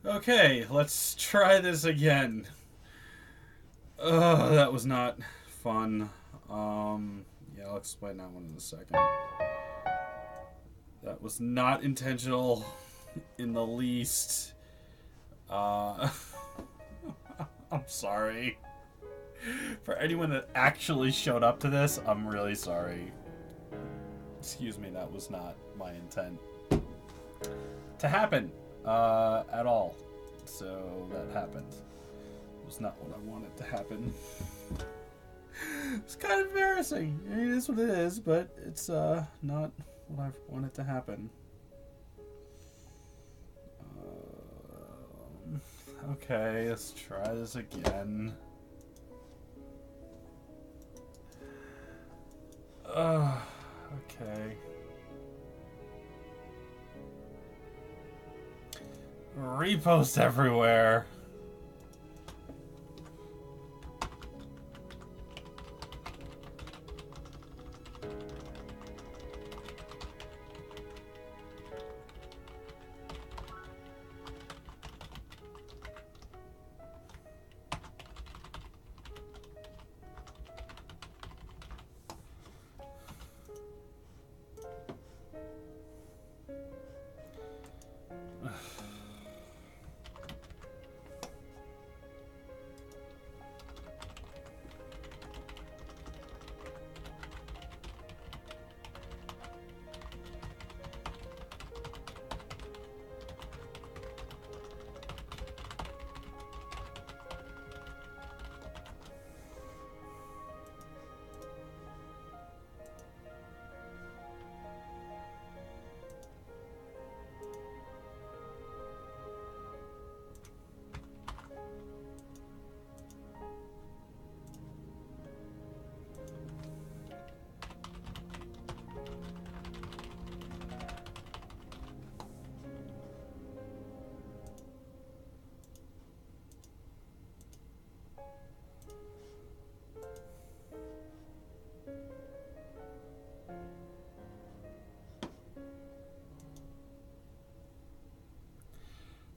Okay, let's try this again. That was not fun. Yeah, I'll explain that one in a second. That was not intentional in the least. Uh, I'm sorry. For anyone that actually showed up to this, I'm really sorry. Excuse me, that was not my intent to happen at all. So that happened. It was not what I wanted to happen. It's kind of embarrassing. It is what it is, but it's not what I wanted to happen. Okay, let's try this again. Okay. Repost everywhere.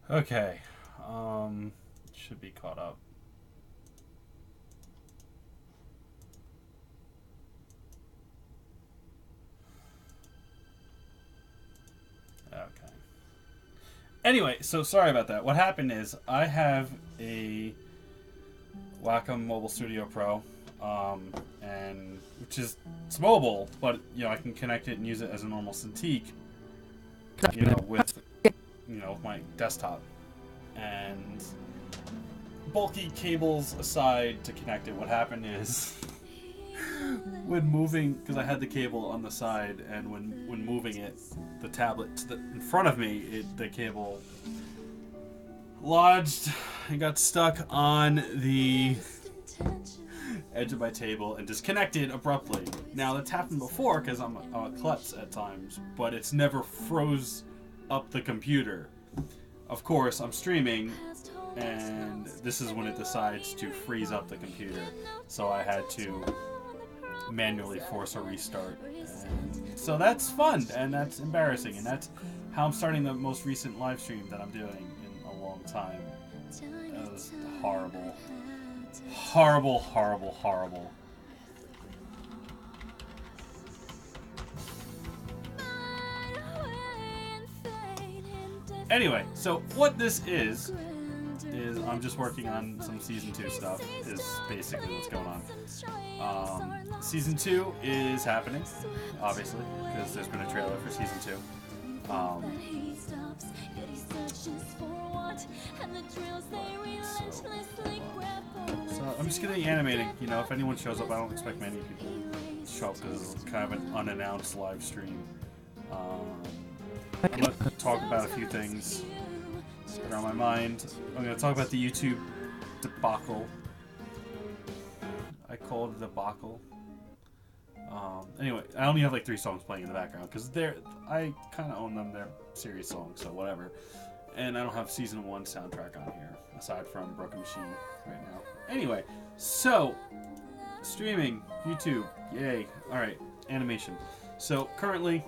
Okay. Should be caught up. Okay. Anyway, so sorry about that. What happened is I have a Wacom Mobile Studio Pro, and which is it's mobile, but I can connect it and use it as a normal Cintiq, with my desktop, and bulky cables aside to connect it. What happened is when moving, because I had the cable on the side, and when moving it, the tablet in front of me, the cable lodged and got stuck on the edge of my table and disconnected abruptly. Now that's happened before because I'm a klutz at times, but it's never froze up the computer. Of course, I'm streaming, and this is when it decides to freeze up the computer, so I had to manually force a restart. And so that's fun, and that's embarrassing, and that's how I'm starting the most recent live stream that I'm doing in a long time. That was horrible. Horrible, horrible, horrible. Anyway, so what this is I'm just working on some Season 2 stuff, is basically what's going on. Season 2 is happening, obviously, because there's been a trailer for Season 2. So I'm just getting animating. If anyone shows up, I don't expect many people to show up because it's kind of an unannounced live stream. I'm going to talk about a few things that are on my mind. I'm going to talk about the YouTube debacle. I call it a debacle. Anyway, I only have like 3 songs playing in the background because I kind of own them. They're serious songs, so whatever. And I don't have Season 1 soundtrack on here, aside from Broken Machine right now. Anyway, so streaming, YouTube, yay. Alright, animation. So currently,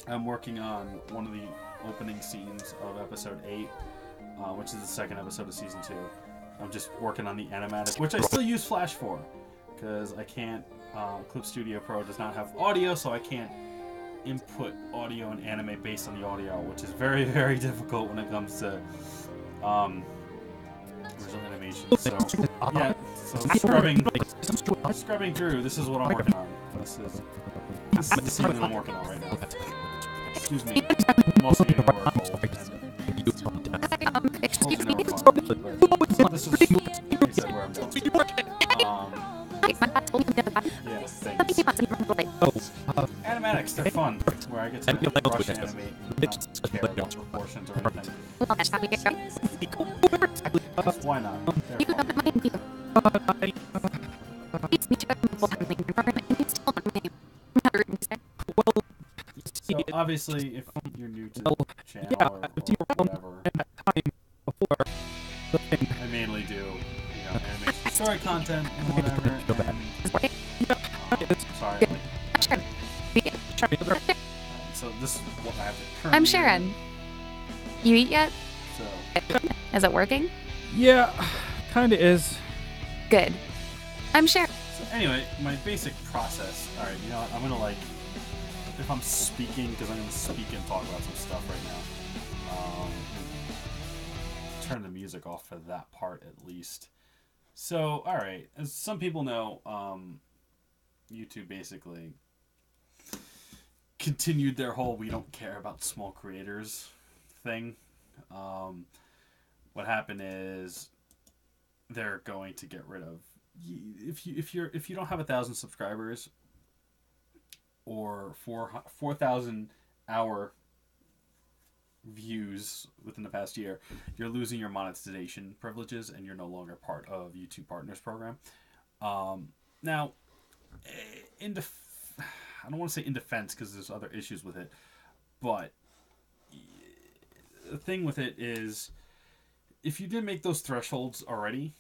I'm working on one of the opening scenes of episode 8 which is the second episode of season 2. I'm just working on the animatic, which I still use Flash for, because I can't. Clip Studio Pro does not have audio, so I can't input audio and animate based on the audio, which is very, very difficult when it comes to original animation. So yeah, so scrubbing through. This is what I'm working on. This is the scene that I'm working on right now. Excuse me. I'm also getting over a cold. But this is, like I said, where I'm going. Yeah, thanks. Animatics, they're fun. Where I get to rush animate, not care about proportions or anything. Why not? They're fun. So obviously, if you're new to the channel or whatever, I mainly do, animation story content and whatever. Sorry. So this is what I have to currently. I'm Sharon. You eat yet? So. Is it working? Yeah, kinda is. Good. I'm Sharon. So anyway, my basic process. All right, you know what? I'm gonna if I'm speaking, because I'm gonna speak and talk about some stuff right now. Turn the music off for that part at least. So, all right, as some people know, YouTube basically continued their whole "we don't care about small creators" thing. What happened is they're going to get rid of if you don't have 1,000 subscribers or 4,000 hour views within the past year, you're losing your monetization privileges and you're no longer part of YouTube Partners program. Now, I don't want to say in defense because there's other issues with it, but the thing with it is if you didn't make those thresholds already,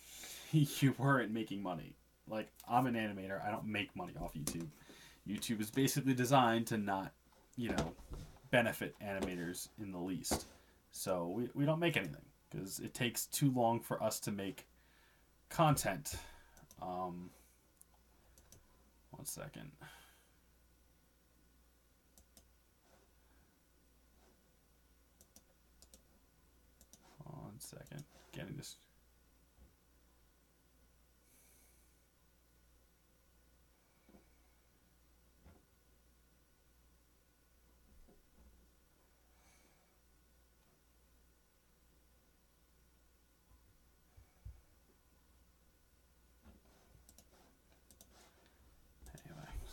you weren't making money. Like, I'm an animator, I don't make money off YouTube. YouTube is basically designed to not, benefit animators in the least. So we don't make anything because it takes too long for us to make content. 1 second. 1 second. Getting this.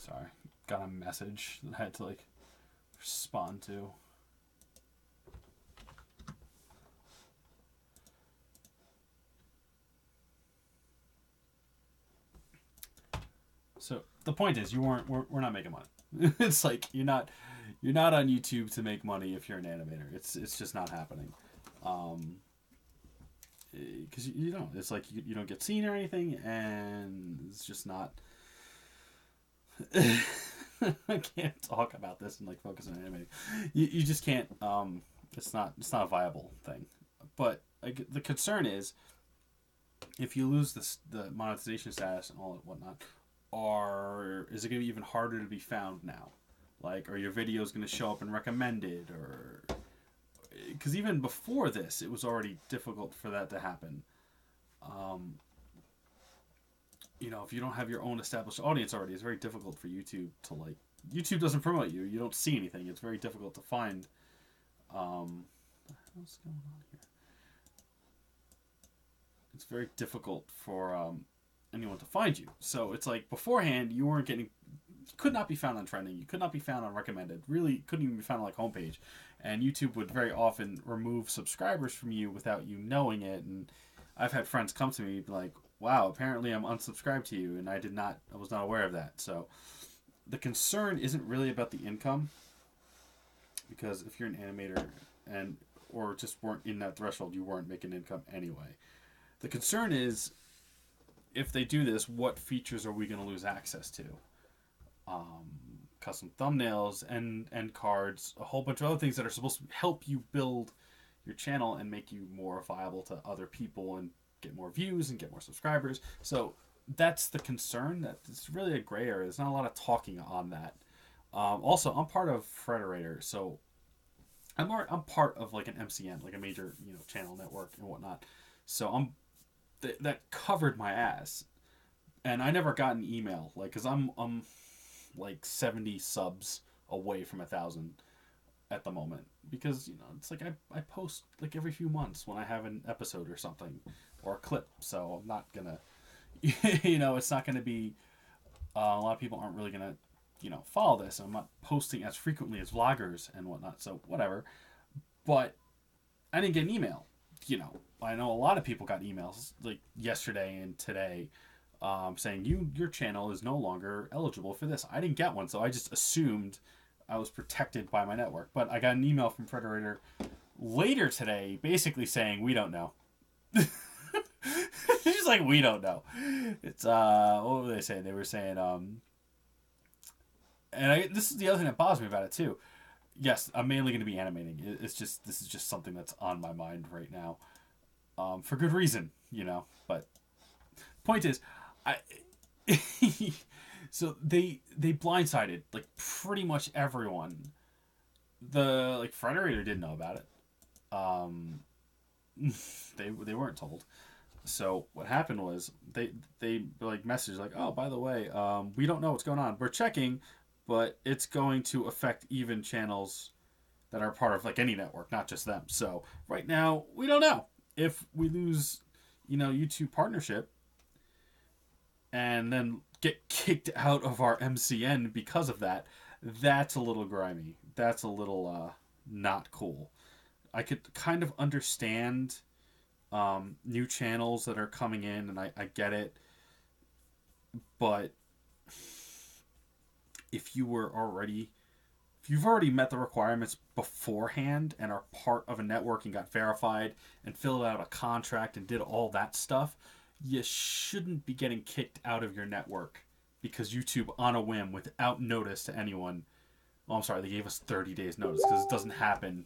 Sorry, got a message that I had to respond to. So the point is, we're not making money. It's like you're not on YouTube to make money if you're an animator. It's just not happening. Because you don't. It's like you don't get seen or anything, and it's just not. I can't talk about this and focus on animating. You just can't. It's not a viable thing. But the concern is, if you lose the monetization status and all that whatnot, is it going to be even harder to be found now? Are your videos going to show up in recommended, or because even before this, it was already difficult for that to happen. If you don't have your own established audience already, it's very difficult for YouTube to YouTube doesn't promote you. You don't see anything. It's very difficult to find. What's going on here? It's very difficult for anyone to find you. So it's beforehand, you could not be found on trending. You could not be found on recommended. Really, couldn't even be found on homepage. And YouTube would very often remove subscribers from you without you knowing it. And I've had friends come to me like, wow, apparently I'm unsubscribed to you, and I was not aware of that. So the concern isn't really about the income, because if you're an animator or just weren't in that threshold, you weren't making income anyway. The concern is, if they do this, what features are we going to lose access to? Custom thumbnails and cards, a whole bunch of other things that are supposed to help you build your channel and make you more viable to other people and get more views and get more subscribers. So that's the concern. That it's really a gray area. There's not a lot of talking on that. Also, I'm part of Frederator, so I'm part of like an MCN, like a major channel network and whatnot. So that covered my ass, and I never got an email because I'm like 70 subs away from 1,000 at the moment, because it's like I post like every few months when I have an episode or something or a clip, so I'm not gonna it's not gonna be a lot of people aren't really gonna follow this. I'm not posting as frequently as vloggers and whatnot, so whatever. But I didn't get an email. I know a lot of people got emails like yesterday and today saying your channel is no longer eligible for this. I didn't get one, so I just assumed I was protected by my network. But I got an email from Frederator later today basically saying we don't know. She's like, we don't know. It's what were they saying? They were saying this is the other thing that bothers me about it too. Yes, I'm mainly going to be animating. This is just something that's on my mind right now, for good reason, But point is, so they blindsided like pretty much everyone. The Frederator didn't know about it. They weren't told. So what happened was they like messaged like, oh, by the way, we don't know what's going on. We're checking, but it's going to affect even channels that are part of like any network, not just them. So right now we don't know if we lose, YouTube partnership and then get kicked out of our MCN because of that. That's a little grimy. That's a little not cool. I could kind of understand new channels that are coming in, and I get it. But if you've already met the requirements beforehand and are part of a network and got verified and filled out a contract and did all that stuff, you shouldn't be getting kicked out of your network because YouTube, on a whim, without notice to anyone. Well, I'm sorry, they gave us 30 days notice because it doesn't happen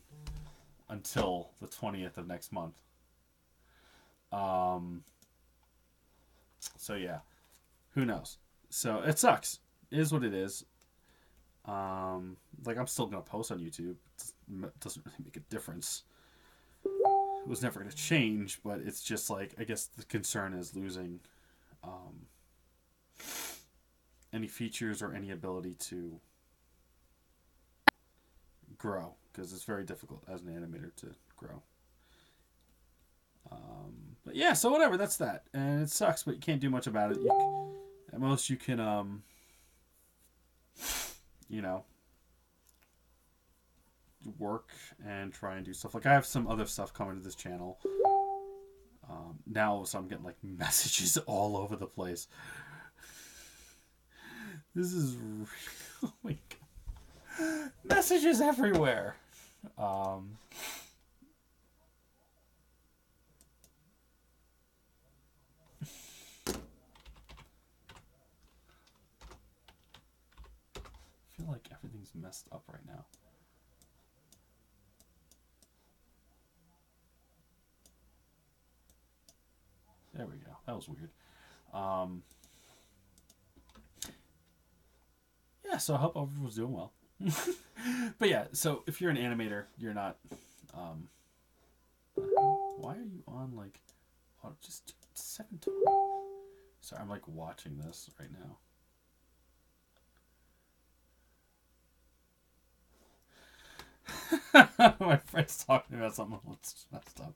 until the 20th of next month. So yeah, who knows? So it sucks. It is what it is. I'm still gonna post on YouTube. It doesn't really make a difference. It was never gonna change, but it's just like, I guess the concern is losing any features or any ability to grow, because it's very difficult as an animator to grow. But yeah, so whatever, that's that. And it sucks, but you can't do much about it. At most you can, work and try and do stuff. Like, I have some other stuff coming to this channel. Now, so I'm getting, like, messages all over the place. This is... Oh my God. Messages everywhere. I feel like everything's messed up right now. There we go. That was weird. Yeah, so I hope everyone's doing well. But yeah, so if you're an animator, you're not... why are you on, like... Oh, just 720? Sorry, I'm, like, watching this right now. My friend's talking about something that's messed up.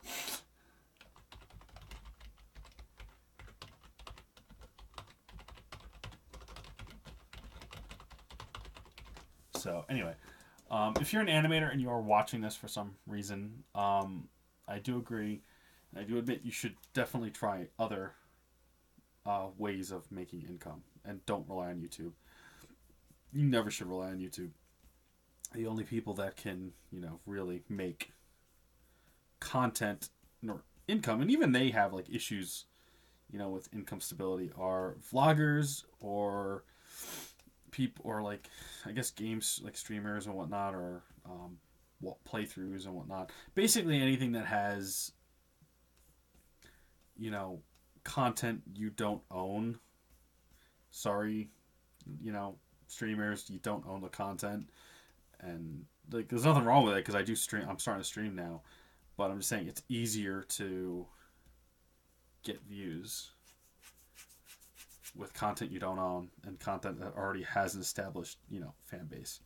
So anyway, if you're an animator and you are watching this for some reason, I do agree. I do admit you should definitely try other ways of making income, and don't rely on YouTube. You never should rely on YouTube. The only people that can, really make content or income, and even they have like issues, with income stability, are vloggers or people, or like, I guess games, like streamers and whatnot, or playthroughs and whatnot. Basically anything that has, you know, content you don't own. Sorry, you know, streamers, you don't own the content. And like, there's nothing wrong with it because I do stream. I'm starting to stream now, but I'm just saying it's easier to get views with content you don't own and content that already has an established, you know, fan base.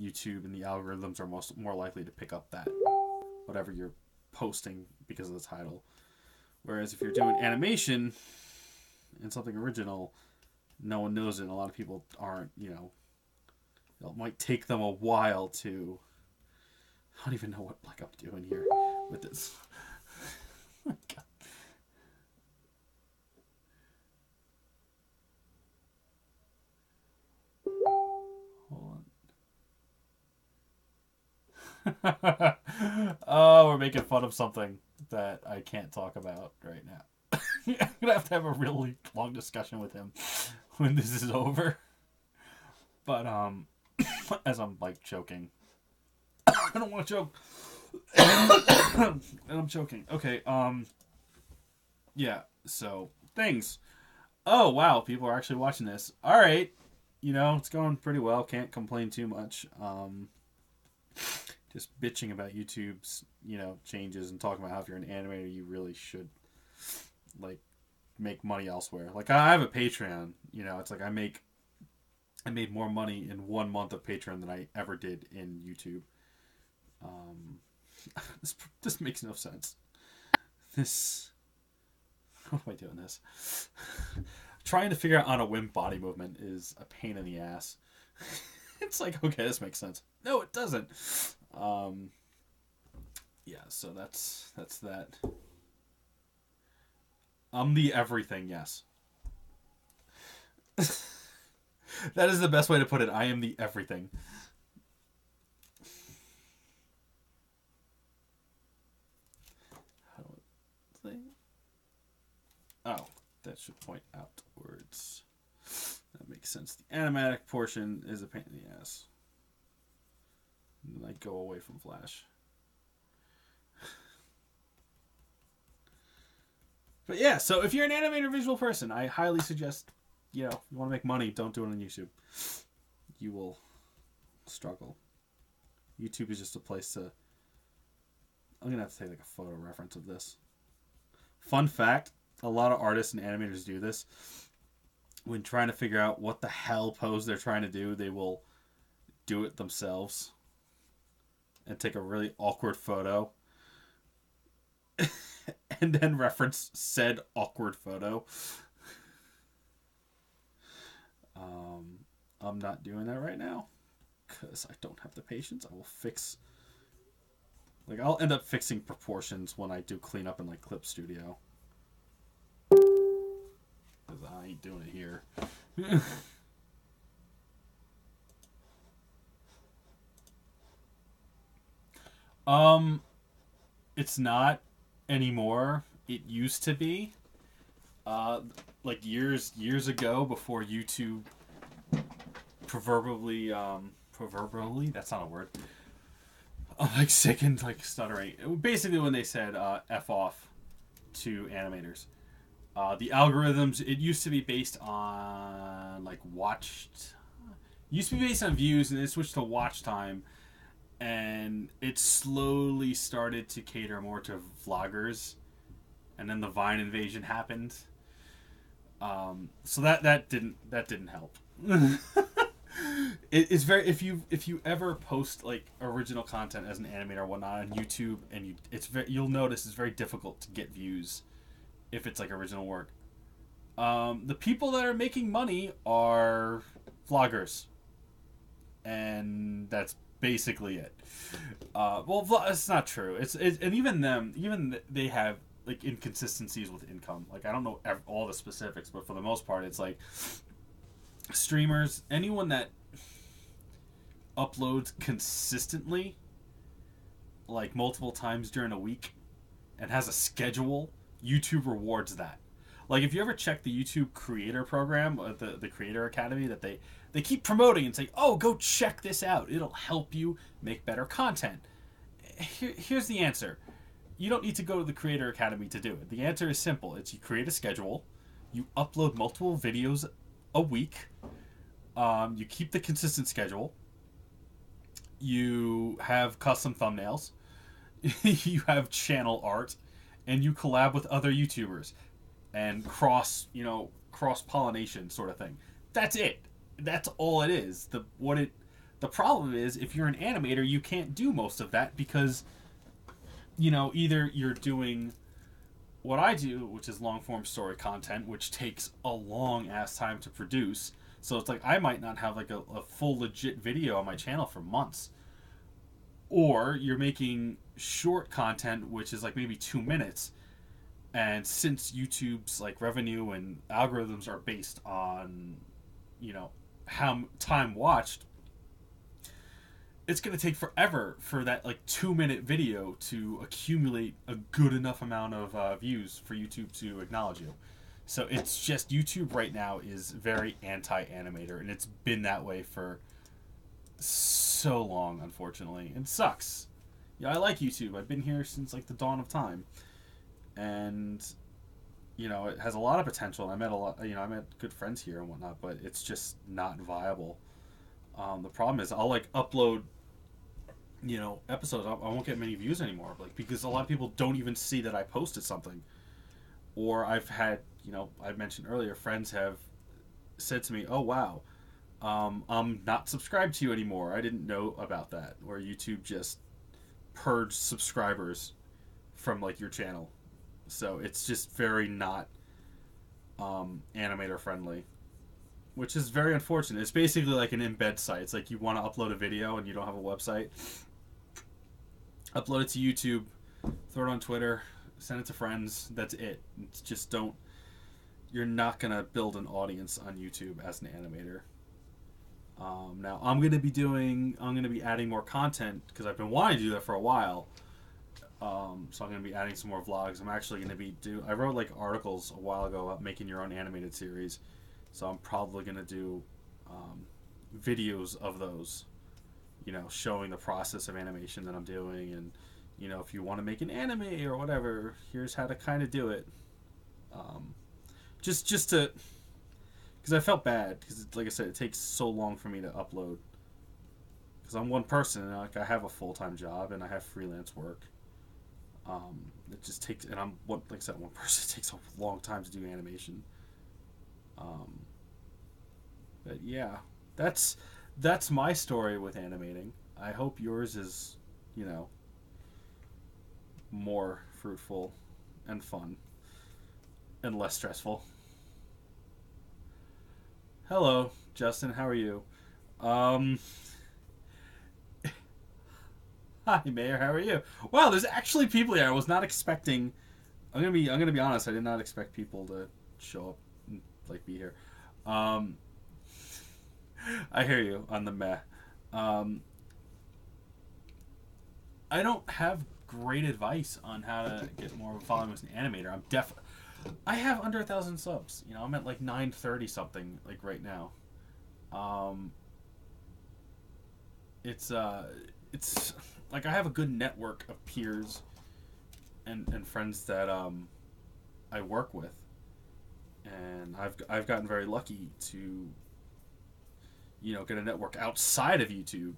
YouTube and the algorithms are more likely to pick up that whatever you're posting because of the title. Whereas if you're doing animation and something original, no one knows it, and a lot of people aren't, you know, it might take them a while to. I don't even know what like I'm doing here with this. Oh, God. Hold on. Oh, we're making fun of something that I can't talk about right now. I'm gonna have to have a really long discussion with him when this is over. But as I'm like choking, I don't want to choke, and I'm choking. Okay. Yeah. So things. Oh wow, people are actually watching this. All right. You know, it's going pretty well. Can't complain too much. Just bitching about YouTube's, you know, changes and talking about how if you're an animator, you really should, like, make money elsewhere. Like, I have a Patreon, you know, it's like I made more money in 1 month of Patreon than I ever did in YouTube. This makes no sense. How am I doing this? Trying to figure out on a whim body movement is a pain in the ass. It's like, okay, this makes sense. No, it doesn't. Yeah, so that's that. I'm the everything, yes. That is the best way to put it. I am the everything. Oh, that should point outwards. That makes sense. The animatic portion is a pain in the ass. And then I go away from Flash. But yeah, so if you're an animator visual person, I highly suggest, you know, if you want to make money, don't do it on YouTube. You will struggle. YouTube is just a place to... I'm going to have to take like a photo reference of this. Fun fact, a lot of artists and animators do this. When trying to figure out what the hell pose they're trying to do, they will do it themselves and take a really awkward photo and then reference said awkward photo. I'm not doing that right now because I don't have the patience. I will fix... Like, I'll end up fixing proportions when I do cleanup in, like, Clip Studio. Because I ain't doing it here. It's not anymore. It used to be. Like, years ago, before YouTube proverbially, that's not a word. I'm like sick and like stuttering. Basically, when they said F off to animators, the algorithms, it used to be based on like used to be based on views, and it switched to watch time, and it slowly started to cater more to vloggers, and then the Vine invasion happened. So that didn't help. It's very if you ever post like original content as an animator or whatnot on YouTube, and you'll notice it's very difficult to get views if it's like original work. The people that are making money are vloggers, and that's basically it. Well, it's not true. And even they have like inconsistencies with income. Like, I don't know all the specifics, but for the most part, it's like streamers, anyone that uploads consistently, like multiple times during a week, and has a schedule, YouTube rewards that. Like, if you ever check the YouTube creator program, the Creator Academy, that they keep promoting and say, oh, go check this out. It'll help you make better content. Here's the answer. You don't need to go to the Creator Academy to do it. The answer is simple. It's you create a schedule, you upload multiple videos a week, you keep the consistent schedule, you have custom thumbnails, you have channel art, and you collab with other YouTubers and cross pollination sort of thing. That's it. That's all it is. The problem is, if you're an animator, you can't do most of that because, either you're doing what I do, which is long form story content, which takes a long ass time to produce. So it's like I might not have like a full legit video on my channel for months. Or you're making short content, which is like maybe 2 minutes. And since YouTube's like revenue and algorithms are based on, how time watched, it's going to take forever for that like 2-minute video to accumulate a good enough amount of views for YouTube to acknowledge you. So it's just YouTube right now is very anti-animator, and it's been that way for so long, unfortunately. It sucks. I like YouTube. I've been here since like the dawn of time, and it has a lot of potential. I met I met good friends here and whatnot, but it's just not viable. The problem is I'll like upload episodes. I won't get many views anymore, like because a lot of people don't even see that I posted something. Or I've had, I mentioned earlier, friends have said to me, oh wow, I'm not subscribed to you anymore. I didn't know about that. Where YouTube just purged subscribers from like your channel. So it's just very not animator friendly, which is very unfortunate. It's basically like an embed site. It's like you want to upload a video and you don't have a website. Upload it to YouTube, throw it on Twitter, send it to friends. That's it. It's just you're not going to build an audience on YouTube as an animator. Now I'm going to be adding more content because I've been wanting to do that for a while. So I'm going to be adding some more vlogs. I'm actually going to I wrote like articles a while ago about making your own animated series. So I'm probably going to do videos of those, showing the process of animation that I'm doing. And, if you want to make an anime or whatever, here's how to kind of do it. Just to, because I felt bad. Because, like I said, it takes so long for me to upload. Because I'm one person, and like I have a full-time job, and I have freelance work. It just takes, and like I said, one person. It takes a long time to do animation. But yeah, that's my story with animating. I hope yours is, more fruitful and fun and less stressful. Hello, Justin. How are you? Hi, Mayor. How are you? Wow, there's actually people here. I was not expecting. I'm gonna be honest. I did not expect people to show up and like be here. I hear you on the meh. I don't have great advice on how to get more of a following as an animator. I have under 1,000 subs. I'm at like 930 something like right now. It's like I have a good network of peers and friends that I work with, and I've gotten very lucky to get a network outside of YouTube.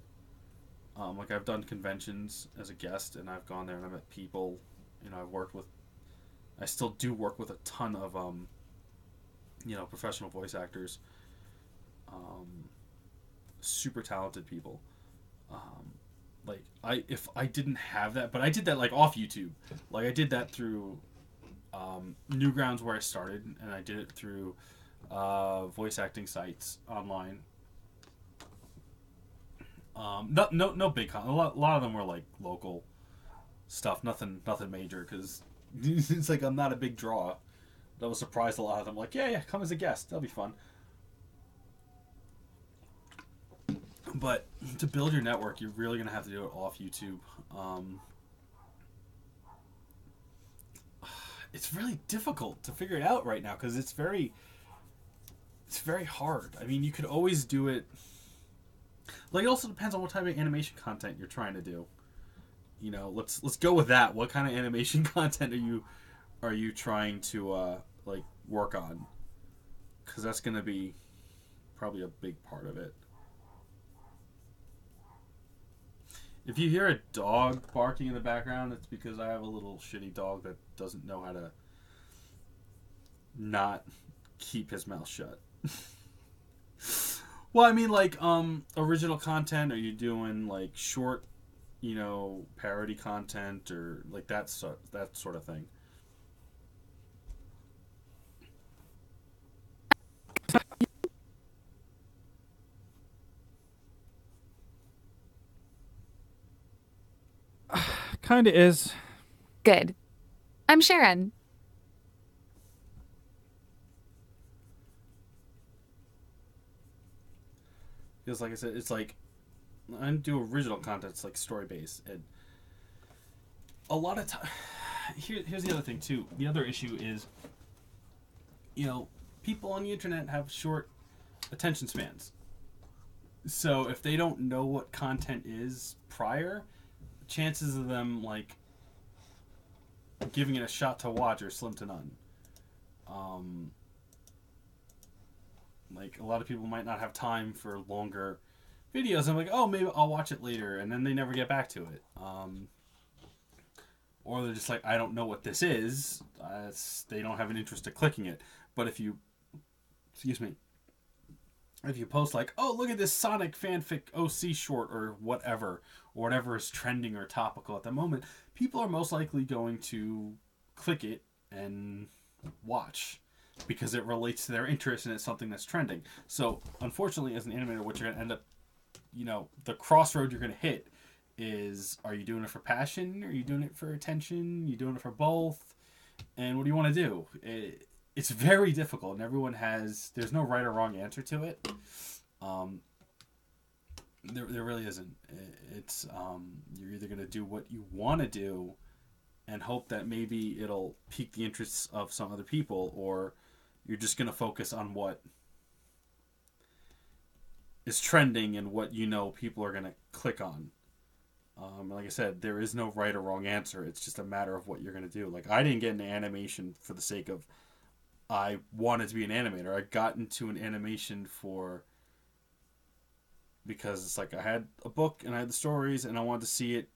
Like I've done conventions as a guest, and I've gone there and I've met people. I still do work with a ton of professional voice actors, super talented people. If I didn't have that, but I did that like off YouTube. Like I did that through Newgrounds where I started, and I did it through voice acting sites online. No big a lot of them were like local stuff, nothing major, because it's like I'm not a big draw. I was surprised a lot of them like, yeah, come as a guest, that'll be fun. But to build your network, you're really gonna have to do it off YouTube. It's really difficult to figure it out right now because it's very it's very hard. I mean, you could always do it. Like, it also depends on what type of animation content you're trying to do. You know, let's go with that. What kind of animation content are you trying to like work on? Because that's going to be probably a big part of it. If you hear a dog barking in the background, it's because I have a little shitty dog that doesn't know how to not keep his mouth shut. Well, I mean, like, original content, are you doing, like, short, you know, parody content, or, like, that sort of thing? Kinda is. Good. I'm Sharon. Because, like I said, it's like, I do original content, it's like story-based, and a lot of time, here's the other thing, too. The other issue is, you know, people on the internet have short attention spans. So if they don't know what content is prior, chances of them, like, giving it a shot to watch are slim to none. Like, a lot of people might not have time for longer videos. I'm like, oh, maybe I'll watch it later, and then they never get back to it. Or they're just like, I don't know what this is. They don't have an interest in clicking it. But if you, excuse me, if you post like, oh, look at this Sonic fanfic OC short or whatever is trending or topical at the moment, people are most likely going to click it and watch because it relates to their interest and it's something that's trending. So, unfortunately, as an animator, what you're going to end up, you know, the crossroad you're going to hit is, are you doing it for passion? Are you doing it for attention? Are you doing it for both? And what do you want to do? It's very difficult, and everyone there's no right or wrong answer to it. There really isn't. It's you're either going to do what you want to do and hope that maybe it'll pique the interests of some other people, or you're just going to focus on what is trending and what you know people are going to click on. Like I said, there is no right or wrong answer. It's just a matter of what you're going to do. Like, I didn't get into animation for the sake of I wanted to be an animator. I got into an animation because it's like I had a book and I had the stories and I wanted to see it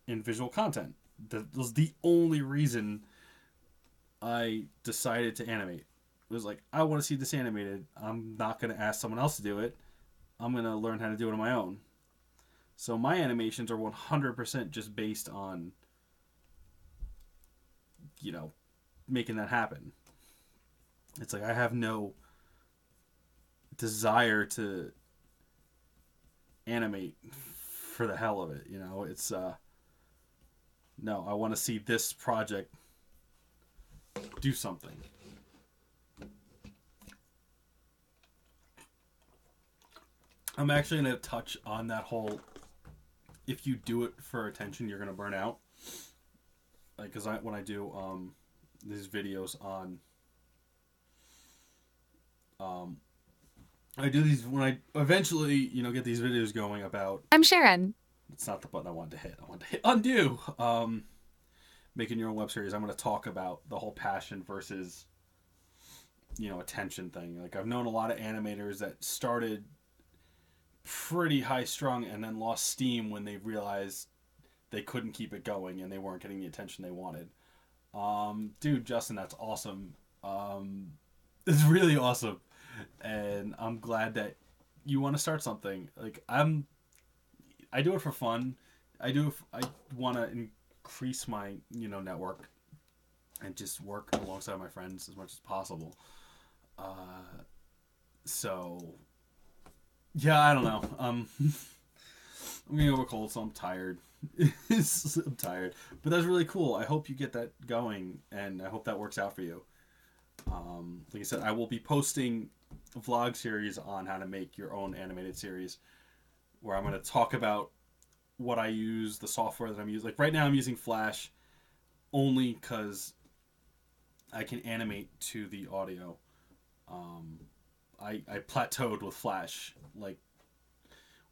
in visual content. That was the only reason I decided to animate. It was like, I want to see this animated. I'm not going to ask someone else to do it. I'm going to learn how to do it on my own. So my animations are 100% just based on, you know, making that happen. It's like I have no desire to animate for the hell of it, you know. It's no, I want to see this project do something. I'm actually going to touch on that whole, if you do it for attention, you're going to burn out. Like, because when I do these videos on I do these when I eventually, you know, get these videos going about. I'm Sharon. It's not the button I wanted to hit. I wanted to hit undo. Making your own web series. I'm going to talk about the whole passion versus, you know, attention thing. Like, I've known a lot of animators that started pretty high strung and then lost steam when they realized they couldn't keep it going and they weren't getting the attention they wanted. Dude, Justin, that's awesome. It's really awesome. And I'm glad that you want to start something. Like, I do it for fun. I want to increase my, you know, network and just work alongside my friends as much as possible. So yeah, I don't know. I'm getting over cold, so I'm tired. I'm tired. But that's really cool. I hope you get that going, and I hope that works out for you. Like I said, I will be posting a vlog series on how to make your own animated series, where I'm going to talk about what I use, the software that I'm using. Like, right now I'm using Flash only because I can animate to the audio. I plateaued with Flash. Like,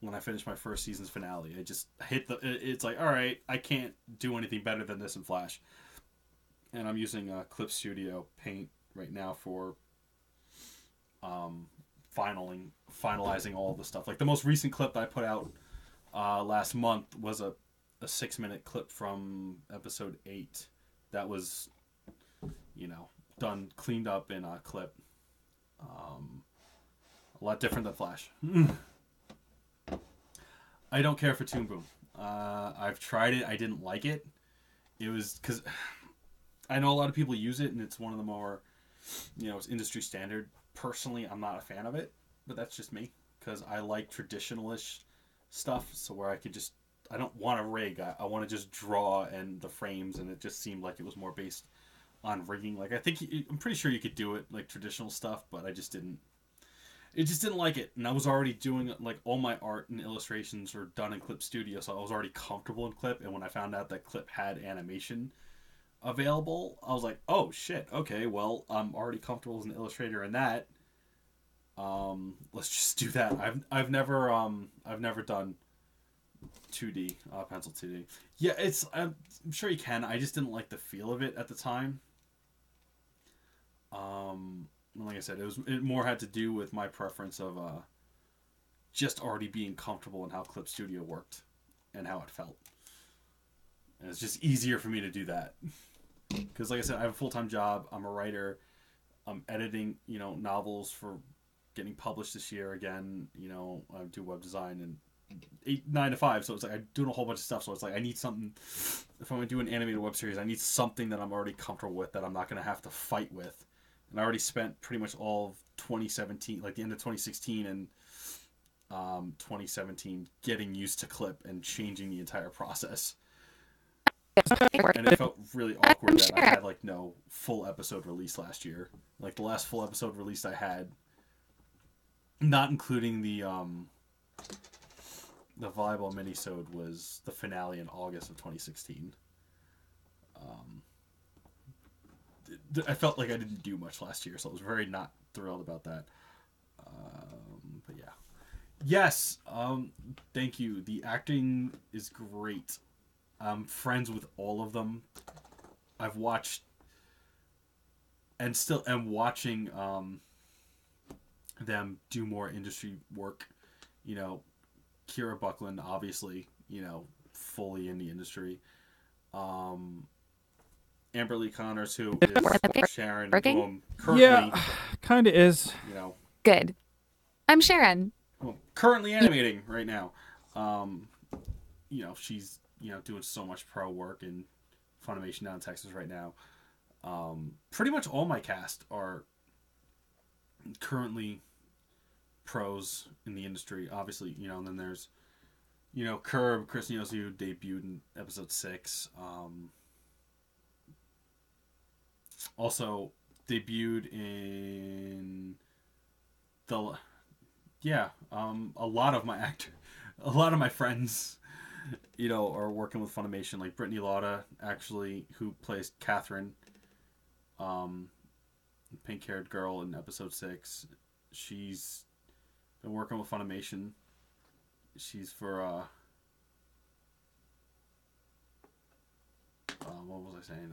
when I finished my first season's finale, I just hit it's like, all right, I can't do anything better than this in Flash. And I'm using Clip Studio Paint right now for finalizing all the stuff. Like, the most recent clip that I put out last month was a 6-minute clip from episode 8 that was, done, cleaned up in a clip. A lot different than Flash. I don't care for Toon Boom. I've tried it. I didn't like it. It was because I know a lot of people use it, and it's one of the more, it's industry standard. Personally, I'm not a fan of it, but that's just me because I like traditional-ish stuff. So where I don't want to rig. I want to just draw and the frames, and it just seemed like it was more based on rigging. Like, I'm pretty sure you could do it like traditional stuff, but I just didn't. It just didn't like it, and I was already doing, like, all my art and illustrations are done in Clip Studio, so I was already comfortable in Clip, and when I found out that Clip had animation available, I was like, oh shit, okay, well, I'm already comfortable as an illustrator in that. Let's just do that. I've never done 2D, pencil 2D. Yeah, I'm sure you can. I just didn't like the feel of it at the time. Like I said, it more had to do with my preference of just already being comfortable in how Clip Studio worked and how it felt. And it's just easier for me to do that. Because, like I said, I have a full-time job. I'm a writer. I'm editing, novels for getting published this year again. I do web design and 9 to 5. So it's like I'm doing a whole bunch of stuff. So it's like I need something. If I'm going to do an animated web series, I need something that I'm already comfortable with that I'm not going to have to fight with. And I already spent pretty much all of 2017, like the end of 2016 and 2017, getting used to Clip and changing the entire process. And it felt really awkward that I had like no full episode release last year. Like the last full episode release I had, not including the volleyball minisode, was the finale in August of 2016. I felt like I didn't do much last year, so I was very not thrilled about that. But yeah. Yes, thank you. The acting is great. I'm friends with all of them. I've watched and still am watching them do more industry work. Kira Buckland, obviously, fully in the industry. Amber Lee Connors, who is Sharon, who I'm currently... Yeah, kind of is. Good. I'm Sharon. Who I'm currently animating right now. She's, doing so much pro work in Funimation down in Texas right now. Pretty much all my cast are currently pros in the industry, obviously, and then there's, Curb, Chris Neosu, who debuted in episode 6. Also debuted in a lot of my friends, are working with Funimation, like Brittany Lauda, actually, who plays Catherine, pink-haired girl in episode 6. She's been working with Funimation. She's for what was I saying?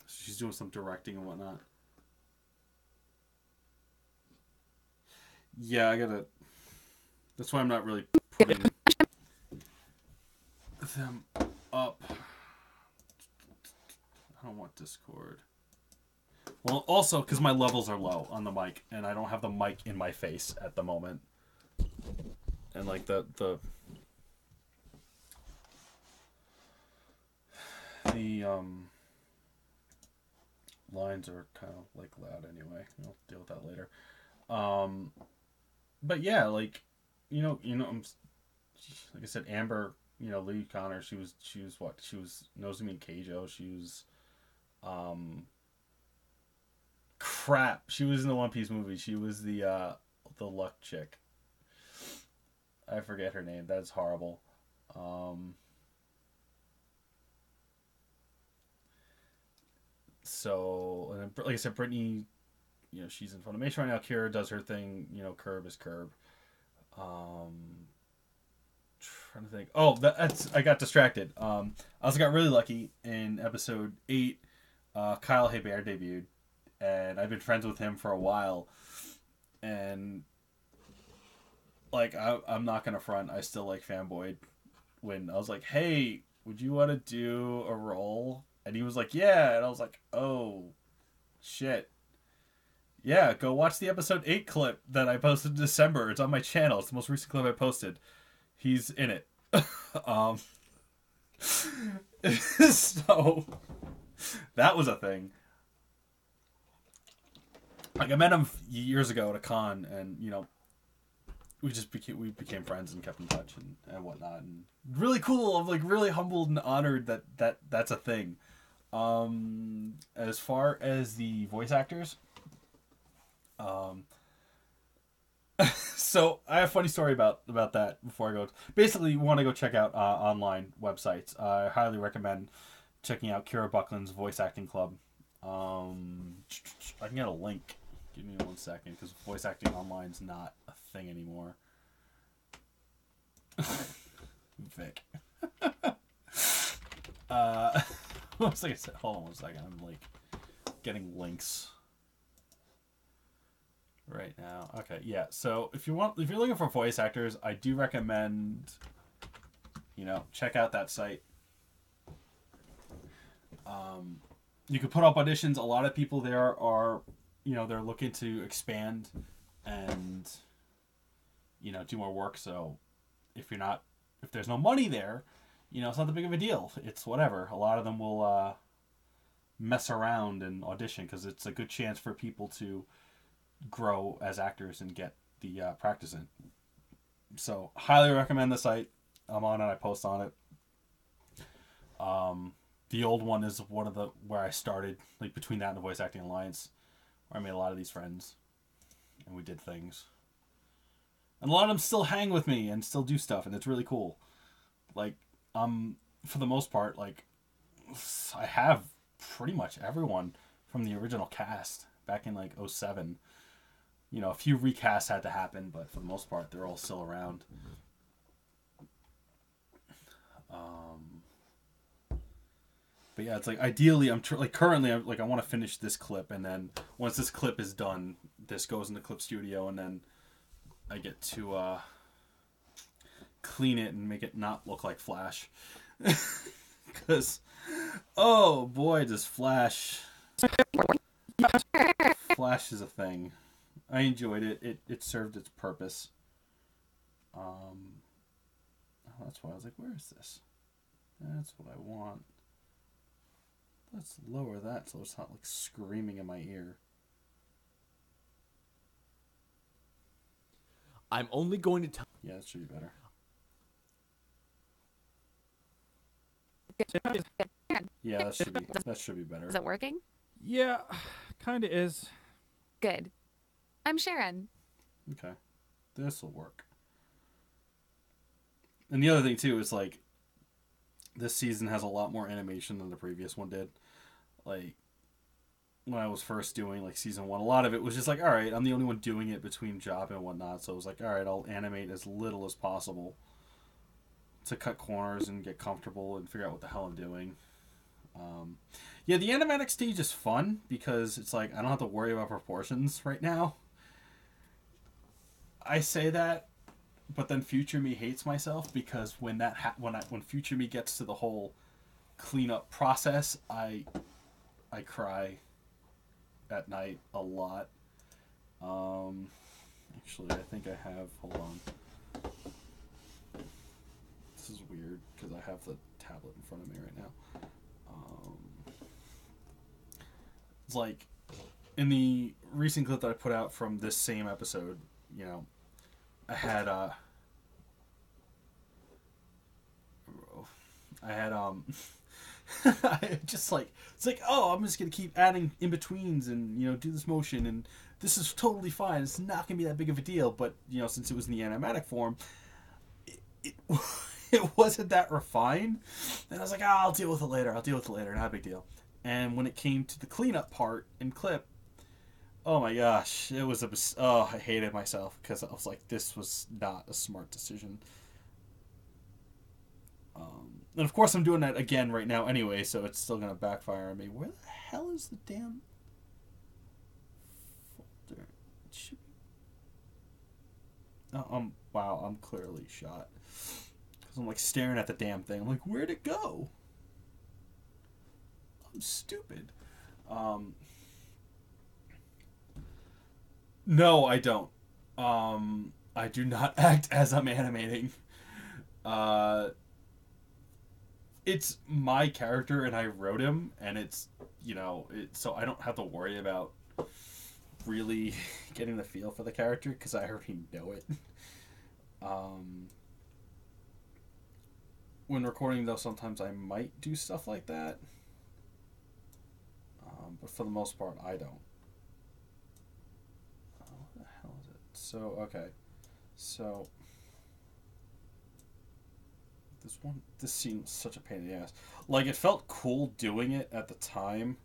She's doing some directing and whatnot. Yeah, that's why I'm not really putting them up. I don't want Discord. Well, also, because my levels are low on the mic, and I don't have the mic in my face at the moment. And, like, the lines are kind of, like, loud anyway. I'll deal with that later. But yeah, like, like I said, Amber, Lee Connor, she was what? She was Nozomi Keijo. She was, crap. She was in the One Piece movie. She was the luck chick. I forget her name. That's horrible. So, like I said, Brittany she's in Funimation right now. Kira does her thing. Curb is Curb. Trying to think. Oh, I got distracted. I also got really lucky in episode 8. Kyle Hebert debuted, and I've been friends with him for a while, and like I'm not gonna front, I still like fanboyed when I was like, hey, would you want to do a role? And he was like, yeah, and I was like, oh shit, yeah, go watch the episode 8 clip that I posted in December. It's on my channel. It's the most recent clip I posted. He's in it. So that was a thing. Like, I met him years ago at a con, and we became friends and kept in touch and whatnot, and really cool. I'm like really humbled and honored that's a thing. As far as the voice actors, so I have a funny story about that before I go. Basically, you want to go check out online websites. I highly recommend checking out Kira Buckland's voice acting club. I can get a link. Give me 1 second, because voice acting online is not a thing anymore. Vic. One second. Hold on 1 second. I'm like getting links right now. Okay, yeah. So if you're looking for voice actors, I do recommend check out that site. You could put up auditions. A lot of people there are they're looking to expand and do more work. So if there's no money there, it's not that big of a deal. It's whatever. A lot of them will mess around and audition because it's a good chance for people to grow as actors and get the practice in. So highly recommend the site. I'm on it. I post on it. The old one is one of where I started, like between that and the Voice Acting Alliance, where I made a lot of these friends and we did things. And a lot of them still hang with me and still do stuff, and it's really cool. Like, for the most part, like, I have pretty much everyone from the original cast back in like 2007. A few recasts had to happen, but for the most part, they're all still around. But yeah, it's like ideally, currently, I want to finish this clip, and then once this clip is done, this goes into Clip Studio, and then I get to clean it and make it not look like Flash. Because, oh boy, does Flash is a thing. I enjoyed it. It served its purpose. That's why I was like, where is this? That's what I want. Let's lower that so it's not like screaming in my ear. I'm only going to tell... Yeah, that should be better. Yeah, that should be better. Is it working? Yeah, kind of is. Good. I'm Sharon. Okay. This will work. And the other thing, too, is like, this season has a lot more animation than the previous one did. Like, when I was first doing, like, season 1, a lot of it was just like, alright, I'm the only one doing it between job and whatnot, so it was like, alright, I'll animate as little as possible to cut corners and get comfortable and figure out what the hell I'm doing. Yeah, the animatic stage is fun because it's like, I don't have to worry about proportions right now. I say that, but then Future Me hates myself because when when Future Me gets to the whole cleanup process, I cry at night a lot. Actually, I think I have. Hold on. This is weird because I have the tablet in front of me right now. It's like in the recent clip that I put out from this same episode, I had I just like, it's like, oh, I'm just gonna keep adding in betweens and do this motion, and this is totally fine. It's not gonna be that big of a deal. But since it was in the animatic form, it wasn't that refined, and I was like, oh, I'll deal with it later. Not a big deal. And when it came to the cleanup part in clip, Oh my gosh, it was oh, I hated myself because I was like, this was not a smart decision. And of course, I'm doing that again right now anyway, so it's still gonna backfire on me. Where the hell is the damn folder? It should be. Oh, wow, I'm clearly shot because I'm like staring at the damn thing. I'm like, where'd it go? I'm stupid. No, I don't. I do not act as I'm animating. It's my character and I wrote him, and it's, so I don't have to worry about really getting the feel for the character because I already know it. When recording, though, sometimes I might do stuff like that. But for the most part, I don't. What the hell is it? So, okay. So, this seems such a pain in the ass. Like, it felt cool doing it at the time.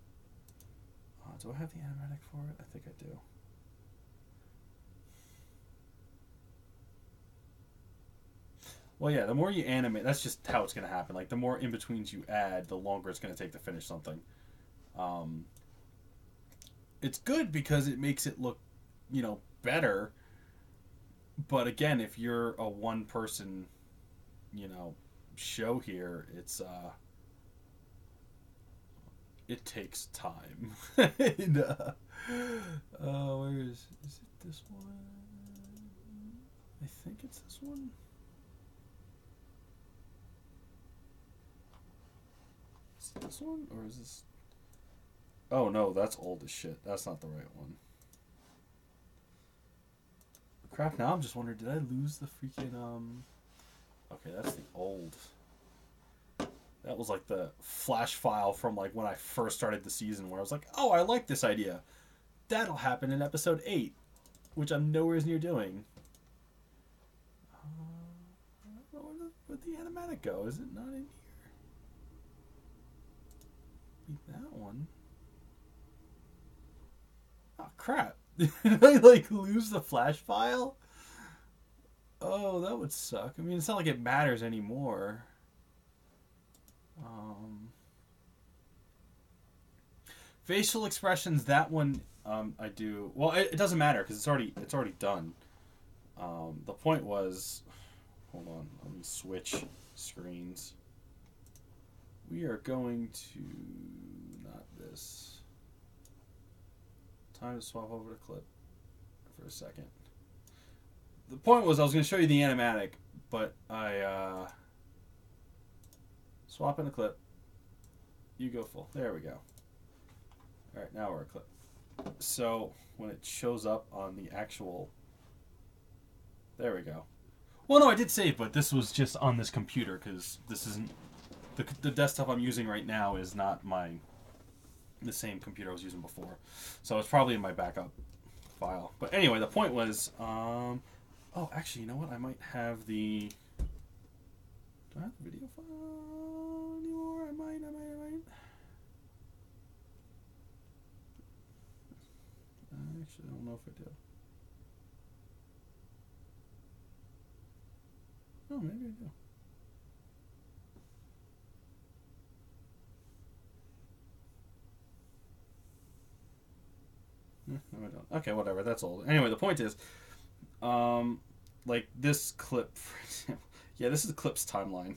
Do I have the animatic for it? I think I do. Well, yeah, the more you animate, that's just how it's going to happen. Like, the more in-betweens you add, the longer it's going to take to finish something. It's good because it makes it look, better. But again, if you're a one-person, show here, it takes time. And, where is it this one? I think it's this one. Is it this one, or is this? Oh no, that's old as shit. That's not the right one. Crap, now I'm just wondering, did I lose the freaking, Okay, that's the old. That was like the flash file from like when I first started the season where I was like, oh, I like this idea. That'll happen in episode 8, which I'm nowhere near doing. I don't know where'd the animatic go? Is it not in here? That one. Oh, crap. Did I, like, lose the flash file? Oh, that would suck. I mean, it's not like it matters anymore. Facial expressions, that one, I do. Well, it doesn't matter because it's already done. The point was, hold on, let me switch screens. We are going to not this. Time to swap over to clip for a second. The point was I was going to show you the animatic, but I swap in a clip. You go full. There we go. All right, now we're a clip. So when it shows up on the actual, there we go. Well, no, I did save, but this was just on this computer because this isn't the desktop I'm using right now is not the same computer I was using before, so it's probably in my backup file. But anyway, the point was, oh, actually, you know what? I might have the. Do I have the video file anymore? I might. Actually, I don't know if I do. Oh, maybe I do. No, I don't. Okay, whatever. That's old. Anyway, the point is, like this clip, for example. Yeah, this is the clip's timeline.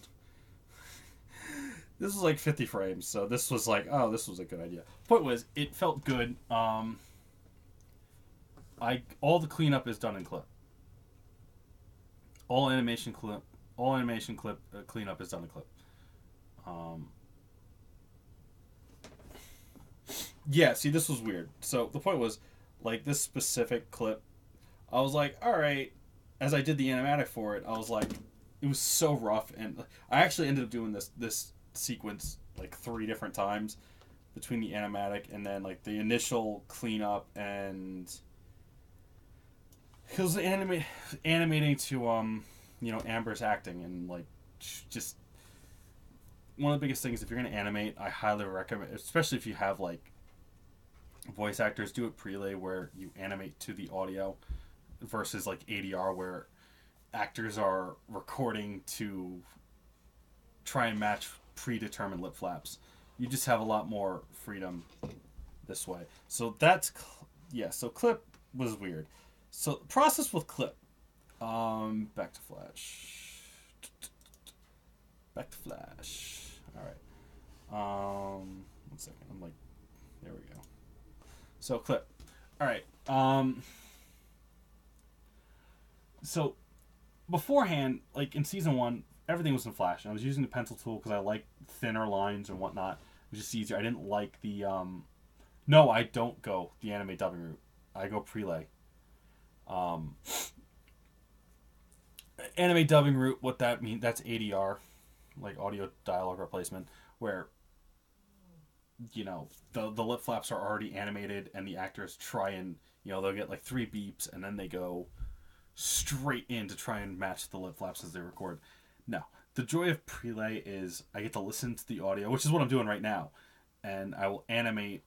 This was like 50 frames, so this was like, oh, this was a good idea. Point was, it felt good. All the cleanup is done in clip. All animation clip cleanup is done in clip. Yeah, see, this was weird. So the point was, like, this specific clip, I was like, all right. As I did the animatic for it, I was like, it was so rough, and I actually ended up doing this sequence like 3 different times between the animatic and then like the initial cleanup and because animating to Amber's acting and like just one of the biggest things if you're gonna animate, I highly recommend, especially if you have like voice actors do it prelay where you animate to the audio versus like ADR where actors are recording to try and match predetermined lip flaps. You just have a lot more freedom this way. So that's so clip was weird. So process with clip. Back to Flash. Back to Flash. All right. 1 second. I'm like, there we go. So clip. All right. So beforehand, like in season 1, everything was in Flash. I was using the pencil tool because I like thinner lines and whatnot. It was just easier. I didn't like the no, I don't go the anime dubbing route. I go prelay. Anime dubbing route, what that means, that's ADR, like audio dialogue replacement, where the lip flaps are already animated and the actors try and they'll get like 3 beeps and then they go straight in to try and match the lip flaps as they record. No, the joy of prelay is I get to listen to the audio, which is what I'm doing right now, and I will animate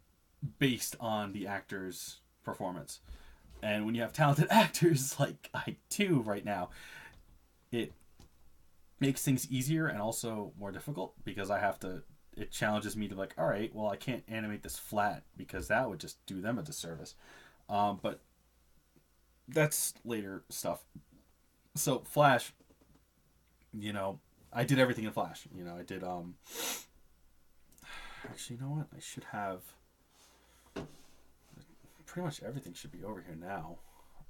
based on the actor's performance. And when you have talented actors like I do right now, it makes things easier and also more difficult because it challenges me to like, all right, well, I can't animate this flat because that would just do them a disservice. But that's later stuff. So Flash, I did everything in Flash. I did, actually, you know what? I should have, pretty much everything should be over here now.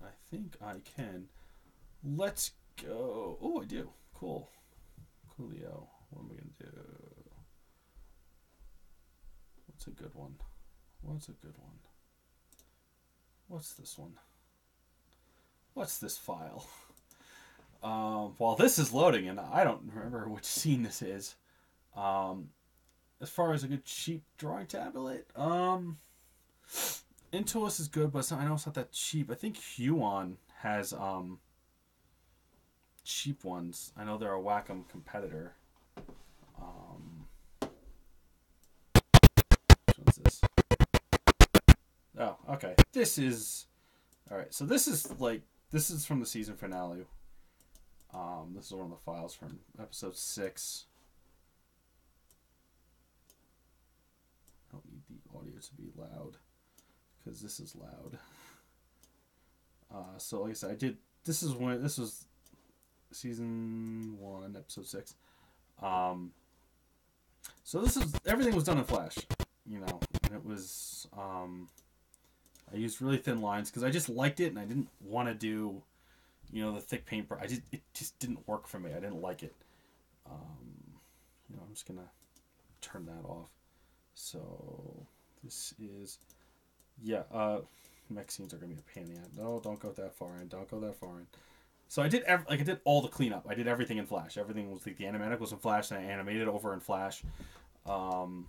I think I can. Let's go. Oh, I do. Cool. Coolio. What am I going to do? What's a good one? What's this one? What's this file? While this is loading, and I don't remember which scene this is. As far as a good cheap drawing tablet, Intuos is good, but I know it's not that cheap. I think Huon has cheap ones. I know they're a Wacom competitor. Which one's this? Oh, okay. This is alright. So this is from the season finale. This is one of the files from episode 6. I don't need the audio to be loud because this is loud. So like I said, this was season 1, episode 6. So everything was done in Flash, and it was, I used really thin lines because I just liked it and I didn't want to do, the thick paintbrush. It just didn't work for me. I didn't like it. I'm just gonna turn that off. So this is, mech scenes are gonna be a pain in the ass. No, don't go that far in. Don't go that far in. So I did I did all the cleanup. I did everything in Flash. Everything was like the animatic was in Flash, and I animated over in Flash. And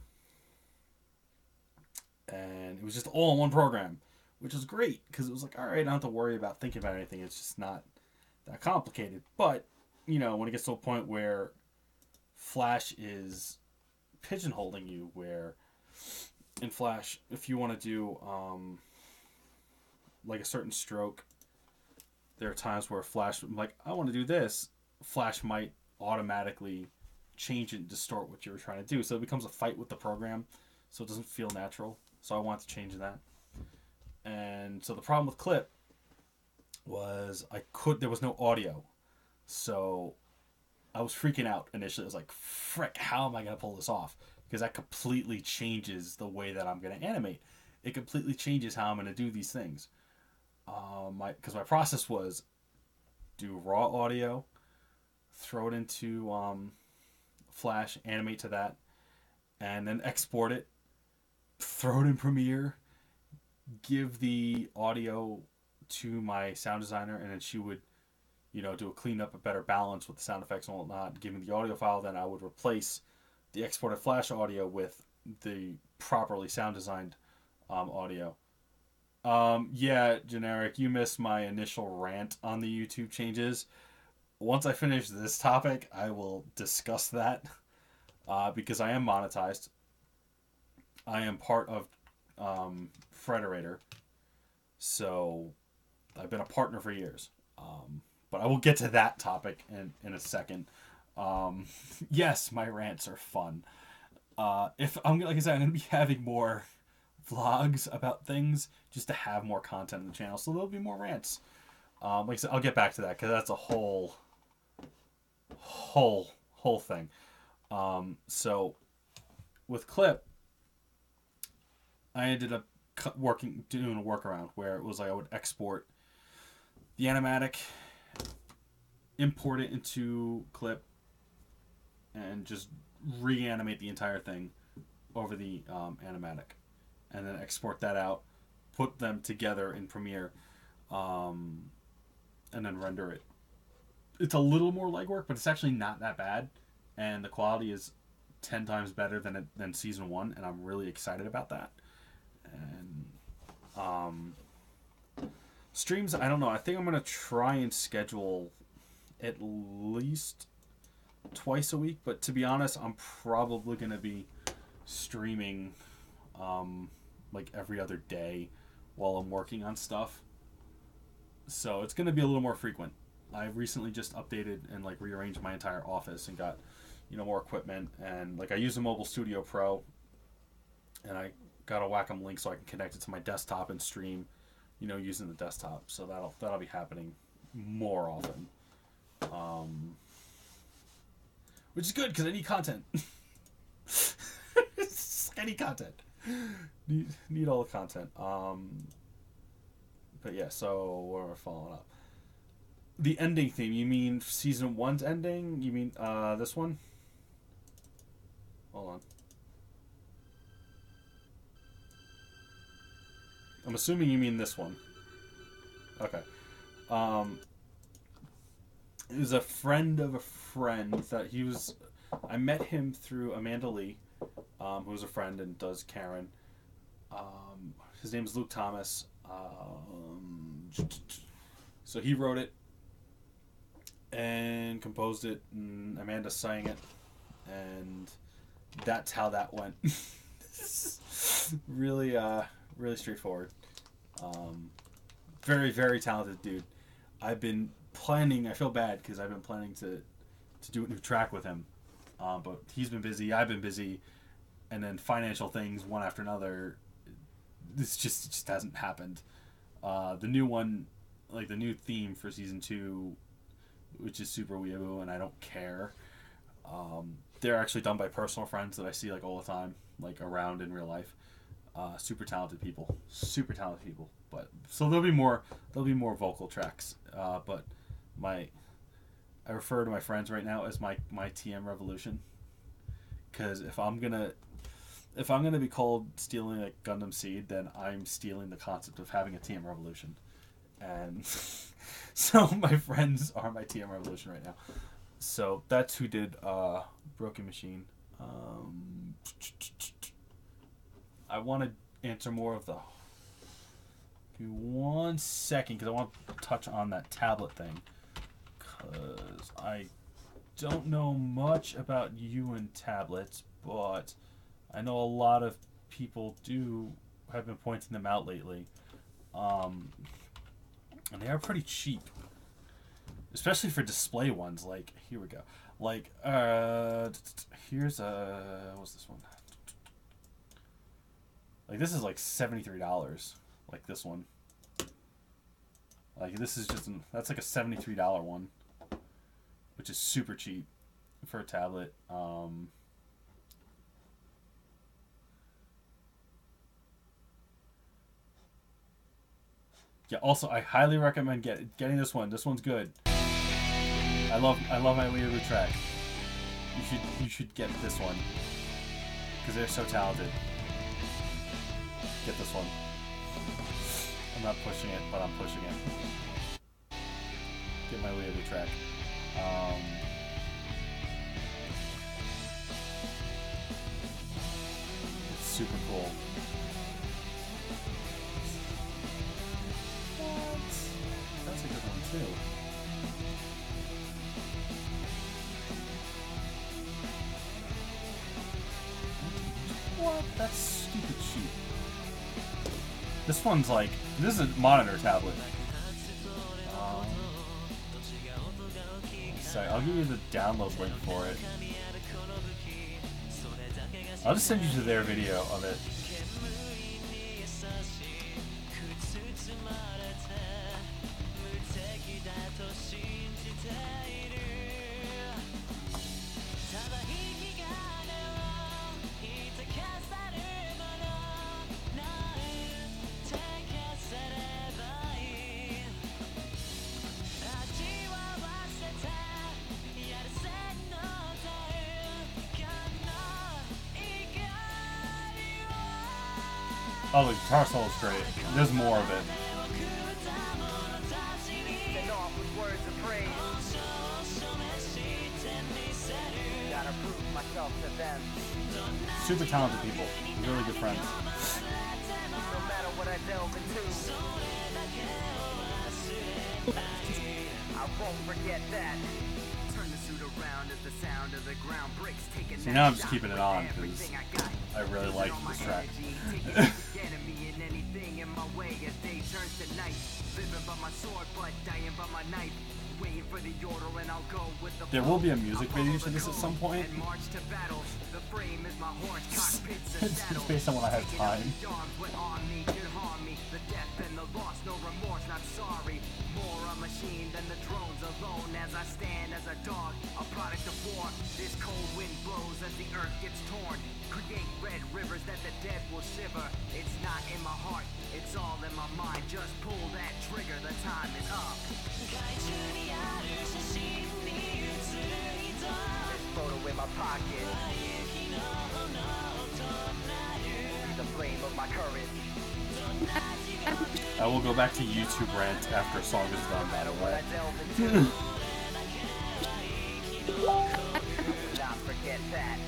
it was just all in one program, which was great because it was like, all right, I don't have to worry about thinking about anything. It's just not that complicated. But when it gets to a point where Flash is pigeonholing you, where in Flash, if you want to do like a certain stroke, there are times where Flash, like, I want to do this, Flash might automatically change and distort what you were trying to do. So it becomes a fight with the program, so it doesn't feel natural. So I want to change that. And so the problem with Clip was there was no audio. So I was freaking out initially. I was like, frick, how am I going to pull this off? Because that completely changes the way that I'm going to animate. It completely changes how I'm going to do these things. Because my process was do raw audio, throw it into Flash, animate to that, and then export it, throw it in Premiere, give the audio to my sound designer, and then she would, do a cleanup, a better balance with the sound effects and whatnot, give me the audio file. Then I would replace the exported Flash audio with the properly sound designed audio. Generic, you missed my initial rant on the YouTube changes. Once I finish this topic, I will discuss that because I am monetized. I am part of Frederator. So I've been a partner for years. But I will get to that topic in a second. Yes, my rants are fun. If I'm like I said, I'm gonna be having more vlogs about things just to have more content on the channel, so there'll be more rants. Like I said, I'll get back to that because that's a whole thing. So with Clip, I ended up doing a workaround where it was like I would export the animatic, import it into Clip, and just reanimate the entire thing over the animatic, and then export that out, put them together in Premiere, and then render it. It's a little more legwork, but it's actually not that bad, and the quality is 10 times better than season 1, and I'm really excited about that. And streams, I don't know. I think I'm gonna try and schedule at least twice a week, but to be honest, I'm probably gonna be streaming like every other day while I'm working on stuff. So it's gonna be a little more frequent. I recently just updated and like rearranged my entire office and got, you know, more equipment, and like I use a Mobile Studio Pro, and I got a Wacom link so I can connect it to my desktop and stream, you know, using the desktop. So that'll be happening more often, which is good because I need content. I need content. Need all the content. But yeah, so what am I following up? The ending theme. You mean season 1's ending? You mean this one? Hold on. I'm assuming you mean this one. Okay. It was a friend of a friend that he was. I met him through Amanda Lee, who's a friend and does Karen. His name is Luke Thomas. So he wrote it and composed it, and Amanda sang it, and that's how that went. Really, really straightforward. Very, very talented dude. I've been planning. I feel bad because I've been planning to do a new track with him, but he's been busy. I've been busy, and then financial things one after another. It just hasn't happened. The new one, like the new theme for season 2, which is super weeaboo, and I don't care. They're actually done by personal friends that I see like all the time, like around in real life. Super talented people. But so there'll be more vocal tracks. But I refer to my friends right now as my TM revolution, because if I'm gonna be called stealing like Gundam Seed, then I'm stealing the concept of having a TM revolution, and so my friends are my TM revolution right now. So that's who did Broken Machine. I want to answer more of the. Give me 1 second, because I want to touch on that tablet thing, because I don't know much about you and tablets, but I know a lot of people have been pointing them out lately, and they are pretty cheap, especially for display ones. Like, here we go. Like, here's what's this one? Like, this is like $73. Like this one. Like, this is that's like a $73 one, which is super cheap for a tablet. Yeah. Also, I highly recommend getting this one. This one's good. I love my weeaboo track. You should get this one because they're so talented. Get this one. I'm not pushing it, but I'm pushing it. Get my weeaboo track. It's super cool. That's a good one too. What? That's stupid cheap. This one's like, this is a monitor tablet. I'll give you the download link for it. I'll just send you to their video of it. Oh, the guitar solo's great. There's more of it. Super talented people. Really good friends. See, now I'm just keeping it on because I really like this track. There will be a music video to this at some point. It's based on when I have time. Machine than the drones alone as I stand as a dog, a product of war. This cold wind blows as the earth gets torn. Create red rivers that the dead will shiver. It's not in my heart, it's all in my mind. Just pull that trigger, the time is up. This photo in my pocket. The flame of my courage. I will go back to YouTube rant after a song is done, by the way. Not forget that.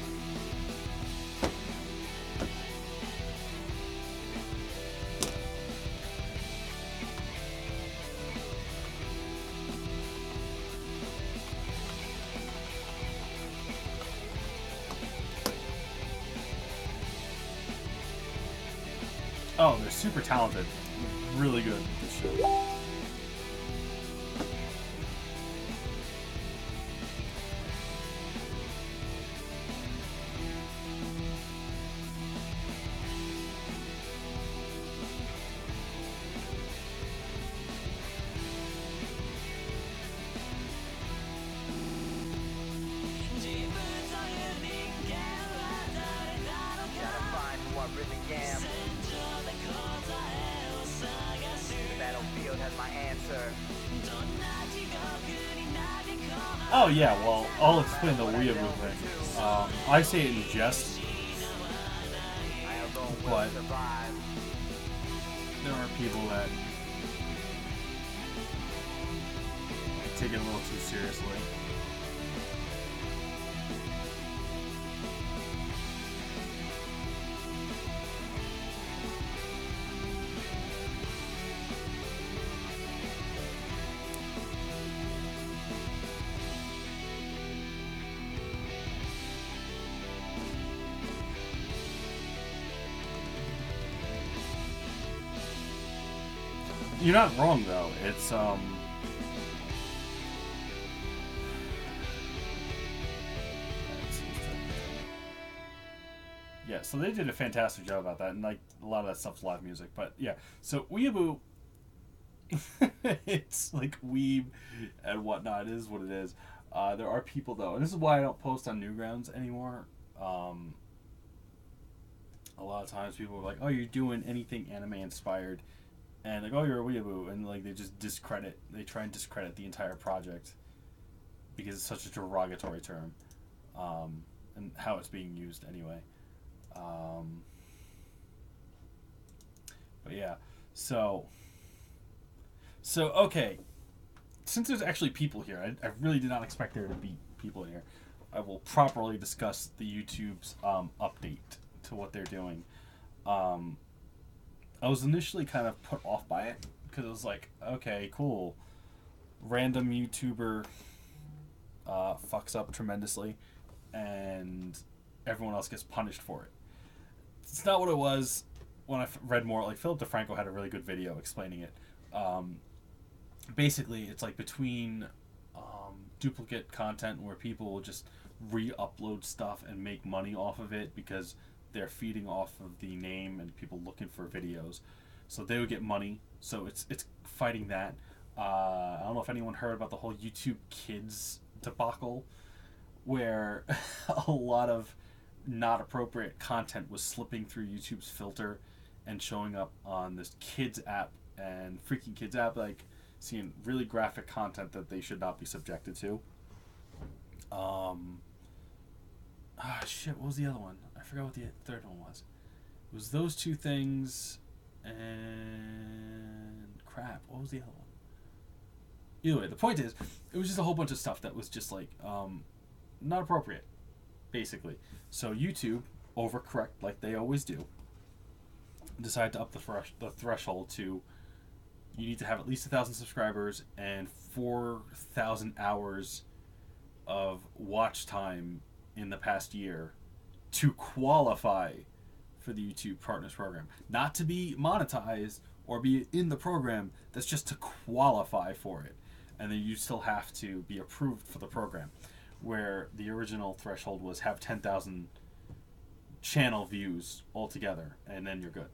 Oh, they're super talented. Really good at this shit. Oh yeah, well, I'll explain the weeaboo thing. I say it in jest, but there are people that take it a little too seriously. You're not wrong though. It's yeah, so they did a fantastic job about that, and like a lot of that stuff's live music. But yeah, so weeaboo, it's like weeb and whatnot. It is what it is. There are people though, and this is why I don't post on Newgrounds anymore. A lot of times people are like, "Oh, you're doing anything anime inspired," and like, "Oh, you're a weeaboo," and like they just discredit. They try and discredit the entire project because it's such a derogatory term, and how it's being used anyway. But yeah, so okay, since there's actually people here, I really did not expect there to be people in here. I will properly discuss the YouTube's update to what they're doing. I was initially kind of put off by it because it was like, okay, cool, random YouTuber fucks up tremendously, and everyone else gets punished for it. It's not what it was. when I read more, like Philip DeFranco had a really good video explaining it. Basically, it's like between duplicate content where people will just re-upload stuff and make money off of it because they're feeding off of the name and people looking for videos, so they would get money. So it's fighting that. I don't know if anyone heard about the whole YouTube Kids debacle, where a lot of not appropriate content was slipping through YouTube's filter and showing up on this kids app, and freaking kids app, like seeing really graphic content that they should not be subjected to. Shit, what was the other one? I forgot what the third one was. It was those two things, and crap, what was the other one? Either way, the point is, it was just a whole bunch of stuff that was just like not appropriate, basically. So YouTube, overcorrect like they always do, decided to up the threshold to, you need to have at least 1,000 subscribers and 4,000 hours of watch time in the past year to qualify for the YouTube Partners Program. Not to be monetized or be in the program, that's just to qualify for it. And then you still have to be approved for the program, where the original threshold was have 10,000 channel views altogether, and then you're good.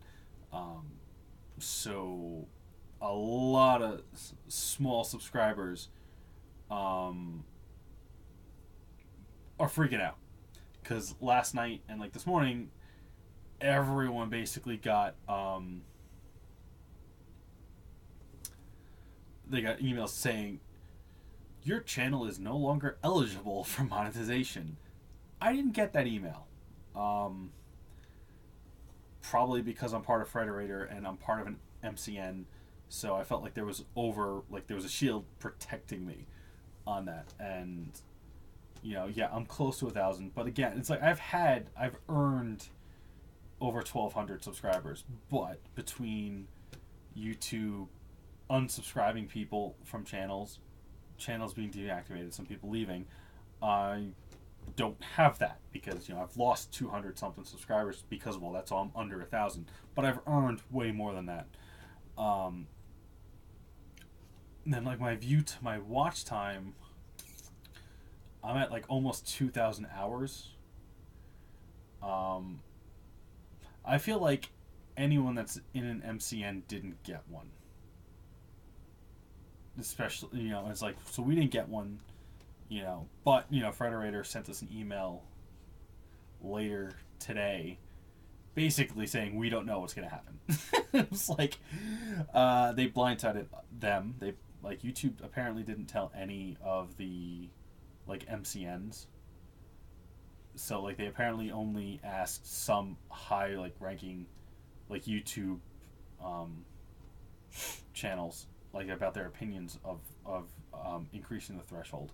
So a lot of small subscribers are freaking out, because last night and like this morning, everyone basically got they got emails saying your channel is no longer eligible for monetization. I didn't get that email. Probably because I'm part of Frederator and I'm part of an MCN, so I felt like there was a shield protecting me on that. And yeah, I'm close to 1,000, but again, it's like I've earned over 1,200 subscribers, but between YouTube unsubscribing people from channels being deactivated, some people leaving, I don't have that, because I've lost 200 something subscribers because of all that, so I'm under 1,000, but I've earned way more than that. And then like my view to my watch time, I'm at like almost 2,000 hours. I feel like anyone that's in an MCN didn't get one. Especially, it's like, so we didn't get one, but, Frederator sent us an email later today basically saying we don't know what's going to happen. It was like, they blindsided them. YouTube apparently didn't tell any of the, MCNs. So, they apparently only asked some high, ranking, YouTube, channels, about their opinions of increasing the threshold.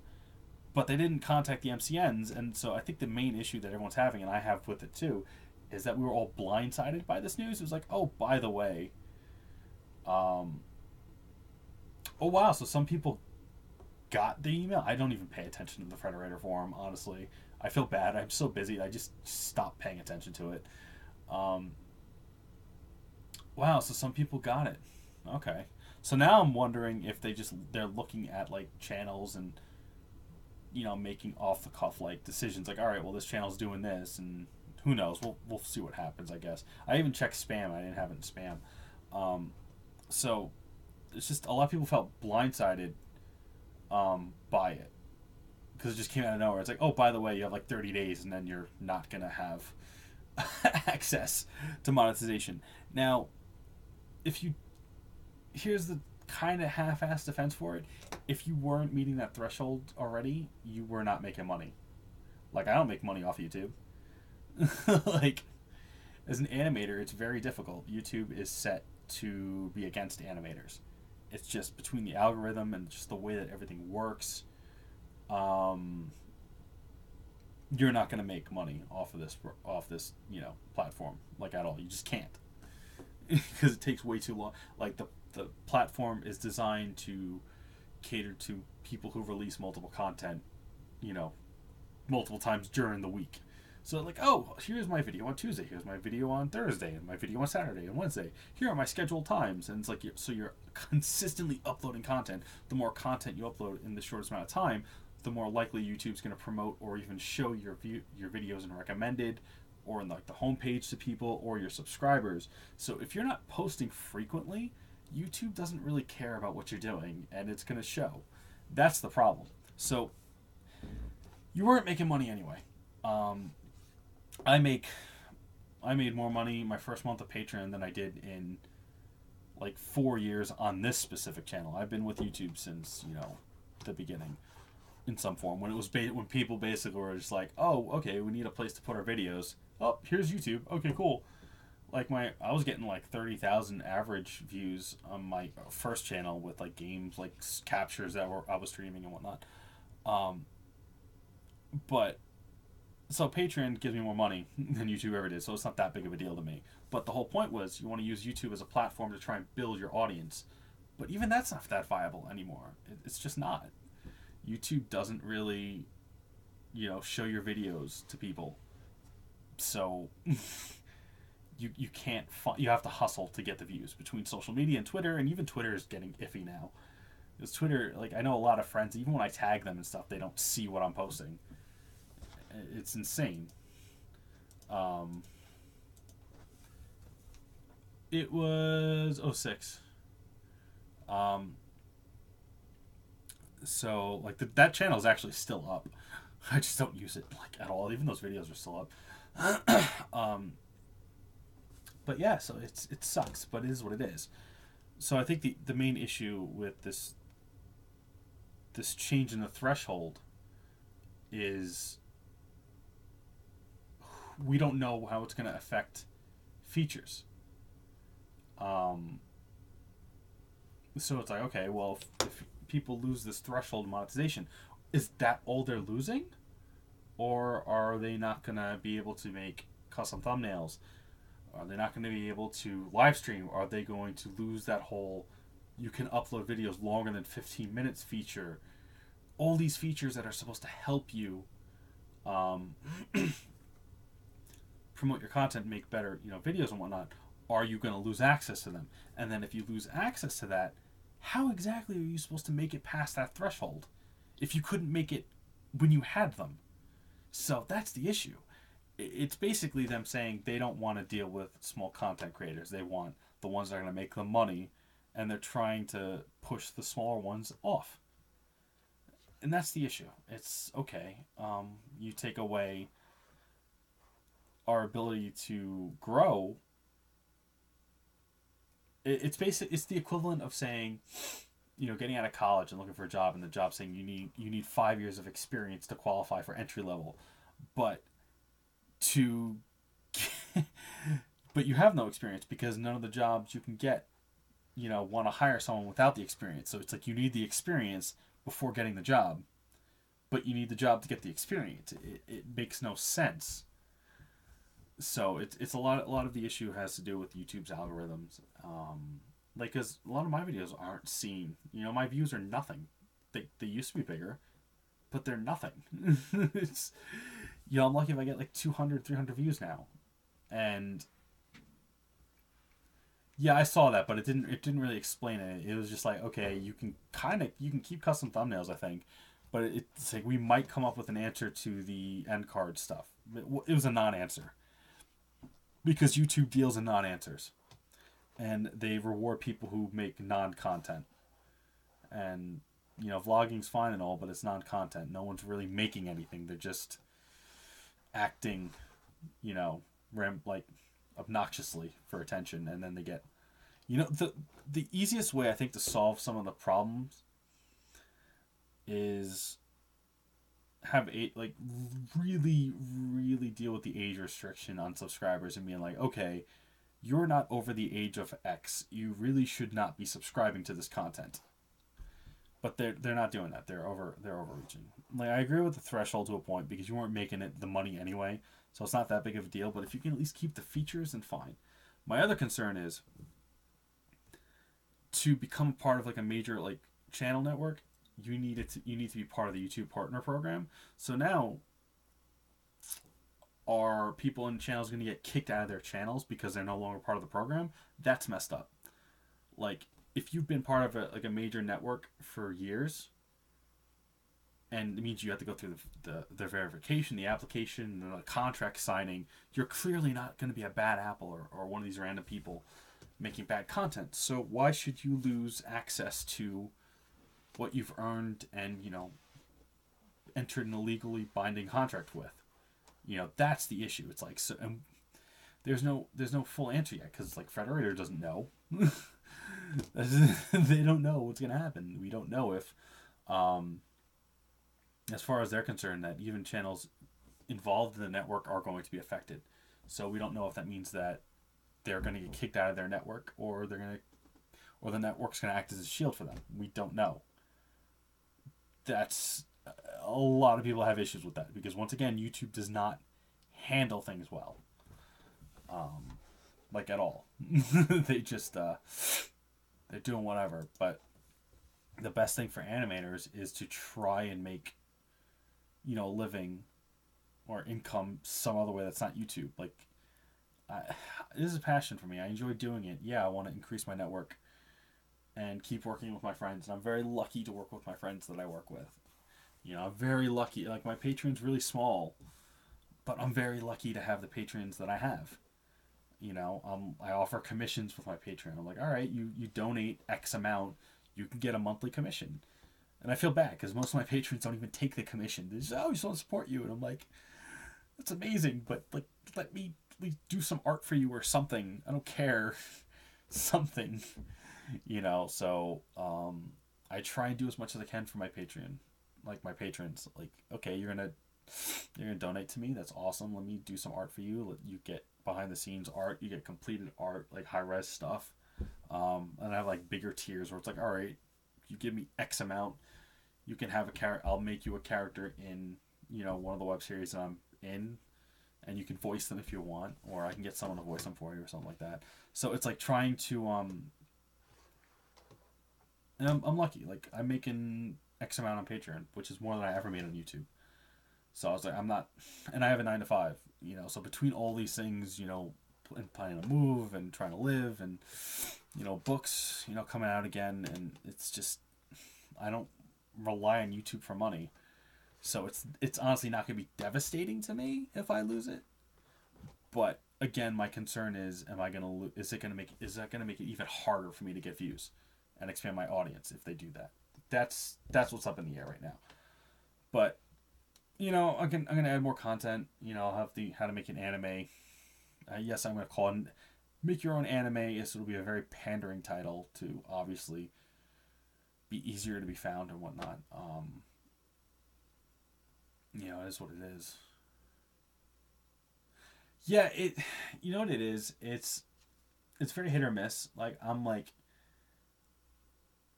But they didn't contact the MCNs, and so I think the main issue that everyone's having, and I have with it too, is that we were all blindsided by this news. It was like, oh, by the way, oh wow, so some people got the email. I don't even pay attention to the Frederator forum, honestly. I feel bad. I'm so busy. I just stopped paying attention to it. Wow, so some people got it. Okay. So now I'm wondering if they're looking at channels and making off the cuff decisions, all right, well, this channel's doing this, and who knows, we'll see what happens, I guess. I even checked spam. I didn't have it in spam. So it's just a lot of people felt blindsided by it, because it just came out of nowhere. It's like, oh, by the way, you have 30 days and then you're not gonna have access to monetization. Now, here's the kind of half-assed defense for it. If you weren't meeting that threshold already, you were not making money. I don't make money off YouTube. As an animator, it's very difficult. YouTube is set to be against animators. It's just between the algorithm and just the way that everything works, you're not going to make money off this platform at all. You just can't, because it takes way too long. The platform is designed to cater to people who release multiple content, multiple times during the week. So like, oh, here's my video on Tuesday, here's my video on Thursday, and my video on Saturday and Wednesday. Here are my scheduled times, and it's like so you're consistently uploading content. The more content you upload in the shortest amount of time, the more likely YouTube's going to promote or even show your videos in recommended, or in like the homepage to people or your subscribers. So if you're not posting frequently, YouTube doesn't really care about what you're doing, and it's going to show. That's the problem. So you weren't making money anyway. I made more money my first month of Patreon than I did in like 4 years on this specific channel. I've been with YouTube since the beginning, in some form. When it was when people basically were just like, oh, okay, we need a place to put our videos. Oh, here's YouTube. Okay, cool. Like I was getting like 30,000 average views on my first channel with like games, like captures that I was streaming and whatnot. But so Patreon gives me more money than YouTube ever did, so it's not that big of a deal to me. But the whole point was you want to use YouTube as a platform to try and build your audience. But even that's not that viable anymore. It's just not. YouTube doesn't really, show your videos to people. So you can't you have to hustle to get the views between social media and Twitter, and even Twitter is getting iffy now. Because Twitter, like I know a lot of friends, even when I tag them and stuff, they don't see what I'm posting. It's insane. It was 06. So like that channel is actually still up. I just don't use it like at all. Even those videos are still up. But yeah, so it sucks, but it is what it is. So I think the main issue with this change in the threshold is we don't know how it's going to affect features. So it's like, okay, well, if people lose this threshold monetization, is that all they're losing? Or are they not going to be able to make custom thumbnails? Are they not going to be able to live stream? Are they going to lose that whole you can upload videos longer than 15 minutes feature? All these features that are supposed to help you promote your content, make better videos and whatnot, are you going to lose access to them? And then if you lose access to that, how exactly are you supposed to make it past that threshold if you couldn't make it when you had them? So that's the issue. It's basically them saying they don't want to deal with small content creators. They want the ones that are going to make them money, and they're trying to push the smaller ones off. And that's the issue. It's okay. You take away our ability to grow. It's the equivalent of saying, getting out of college and looking for a job, and the job saying you need 5 years of experience to qualify for entry level, but but you have no experience because none of the jobs you can get, want to hire someone without the experience. So it's like you need the experience before getting the job, but you need the job to get the experience. It makes no sense. So it's a lot of the issue has to do with YouTube's algorithms. Like, because a lot of my videos aren't seen. My views are nothing. They used to be bigger, but they're nothing. It's, I'm lucky if I get like 200, 300 views now. And yeah, I saw that, but it didn't really explain it. It was just like, okay, you can keep custom thumbnails, I think, but it's like we might come up with an answer to the end card stuff. It was a non-answer. Because YouTube deals in non-answers. And they reward people who make non-content. And, vlogging's fine and all, but it's non-content. No one's really making anything. They're just acting, like obnoxiously for attention. And then they get, the easiest way I think to solve some of the problems is have really, really deal with the age restriction on subscribers and being like, okay, you're not over the age of X. You really should not be subscribing to this content. But they're not doing that. They're overreaching. Like, I agree with the threshold to a point because you weren't making it the money anyway, so it's not that big of a deal. But if you can at least keep the features, then fine. My other concern is to become part of like a major like channel network. You need to be part of the YouTube Partner Program. So now, are people in channels going to get kicked out of their channels because they're no longer part of the program? That's messed up. Like, if you've been part of a major network for years, and it means you have to go through the verification, the application, and the contract signing, you're clearly not going to be a bad apple or one of these random people making bad content. So why should you lose access to what you've earned and, entered an illegally binding contract with? That's the issue. It's like, so, and there's no full answer yet, because like Federator doesn't know. They don't know what's going to happen. We don't know if, as far as they're concerned, that even channels involved in the network are going to be affected. So we don't know if that means that they're going to get kicked out of their network, or or the network's going to act as a shield for them. We don't know. That's a lot of people have issues with that, because once again, YouTube does not handle things well, like at all. They just they're doing whatever. But the best thing for animators is to try and make a living or income some other way that's not YouTube. Like, this is a passion for me. I enjoy doing it. Yeah, I want to increase my network and keep working with my friends, and I'm very lucky to work with my friends that I work with. I'm very lucky. Like, my Patreon's really small, but I'm very lucky to have the patrons that I have. I offer commissions with my Patreon. I'm like, all right, you donate X amount, you can get a monthly commission. And I feel bad because most of my patrons don't even take the commission. They just, we just want to support you. And I'm like, that's amazing, but like, let me do some art for you or something. I don't care. Something, So I try and do as much as I can for my Patreon, like my patrons. Like, okay, you're gonna donate to me. That's awesome. Let me do some art for you. You get behind the scenes art. You get completed art, like high res stuff. And I have like bigger tiers where it's like, all right, you give me X amount, you can have a character. I'll make you a character in one of the web series that I'm in, and you can voice them if you want, or I can get someone to voice them for you or something like that. So it's like trying to and I'm lucky. Like, I'm making X amount on Patreon, which is more than I ever made on YouTube. So I was like, I'm not, and I have a 9 to 5. So between all these things, and planning to move and trying to live, and books, coming out again, and it's just, I don't rely on YouTube for money. So it's honestly not going to be devastating to me if I lose it. But again, my concern is, am I going to is that going to make it even harder for me to get views and expand my audience if they do that? That's what's up in the air right now. But I'm gonna add more content. I'll have the how to make an anime. Yes, I'm gonna call it Make Your Own Anime. Yes, it'll be a very pandering title to obviously be easier to be found and whatnot. It is what it is. Yeah, you know what it is? It's very hit or miss. Like,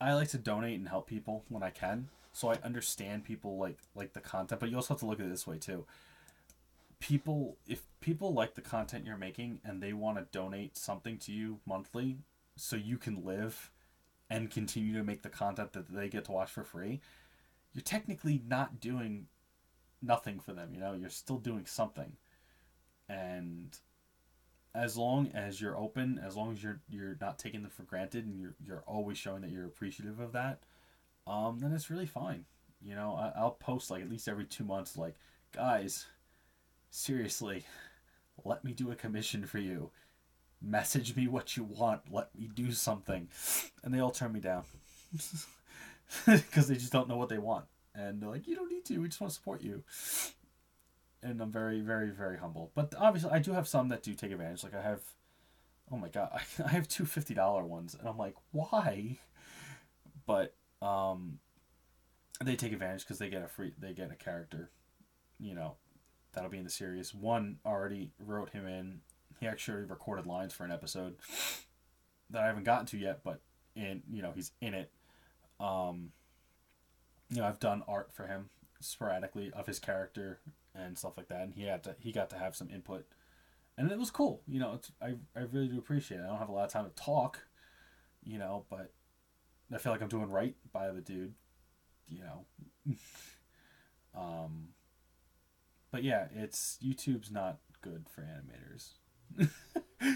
I like to donate and help people when I can. So I understand people like the content, but you also have to look at it this way too. If people like the content you're making and they want to donate something to you monthly so you can live and continue to make the content that they get to watch for free, you're technically not doing nothing for them. You're still doing something. And as long as you're open, as long as you're not taking them for granted, and you're always showing that you're appreciative of that, then it's really fine. I'll post like at least every 2 months, like, guys, seriously, let me do a commission for you. Message me what you want. Let me do something. And they all turn me down because they just don't know what they want. And they're like, you don't need to. We just want to support you. And I'm very, very, very humble. But obviously, I do have some that do take advantage. Like, I have, oh my god, I have two $50 ones. And I'm like, why? But they take advantage because they get a character, that'll be in the series. One already wrote him in. He actually recorded lines for an episode that I haven't gotten to yet, but he's in it. I've done art for him sporadically of his character and stuff like that, and he got to have some input, and it was cool. I really do appreciate it. I don't have a lot of time to talk, but I feel like I'm doing right by the dude. But yeah, it's YouTube's not good for animators.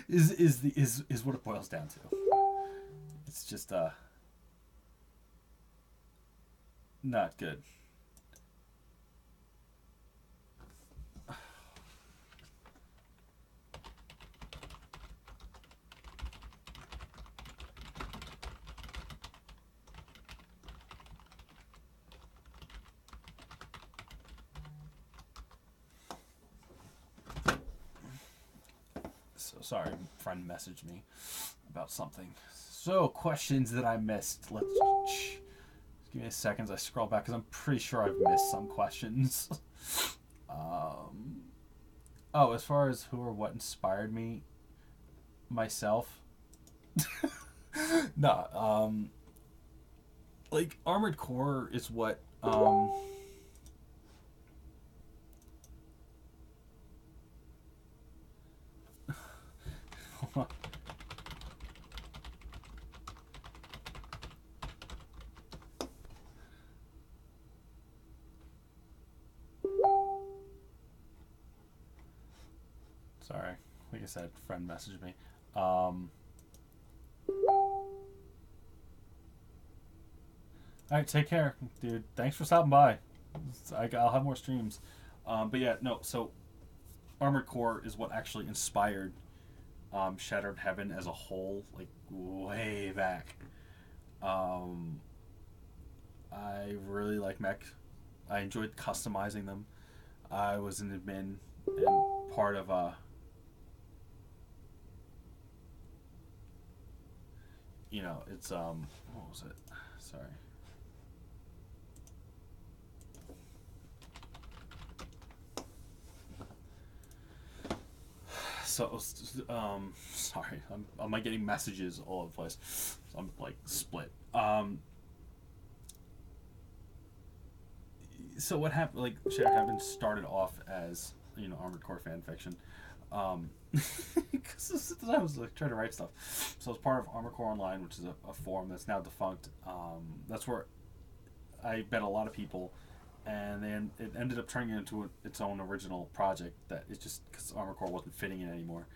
is what it boils down to. It's just not good. So sorry, a friend messaged me about something. So questions that I missed. Let's give me a second as I scroll back because I'm pretty sure I've missed some questions. Oh, as far as who or what inspired me, myself. Nah, like Armored Core is what sorry, like I said, friend messaged me. All right, take care, dude. Thanks for stopping by. I'll have more streams. But yeah, no. So Armored Core is what actually inspired Shattered Heaven as a whole, like way back. Um, I really like mech. I enjoyed customizing them. I was an admin and part of it's what was it? Sorry. So sorry, I'm like getting messages all over the place. So I'm like split. So what happened? Like Shattered Heaven started off as Armored Core fan fiction, because I was like trying to write stuff. So it's part of Armored Core Online, which is a forum that's now defunct. That's where I met a lot of people, and then it ended up turning into its own original project that it's just because Armored Core wasn't fitting in anymore.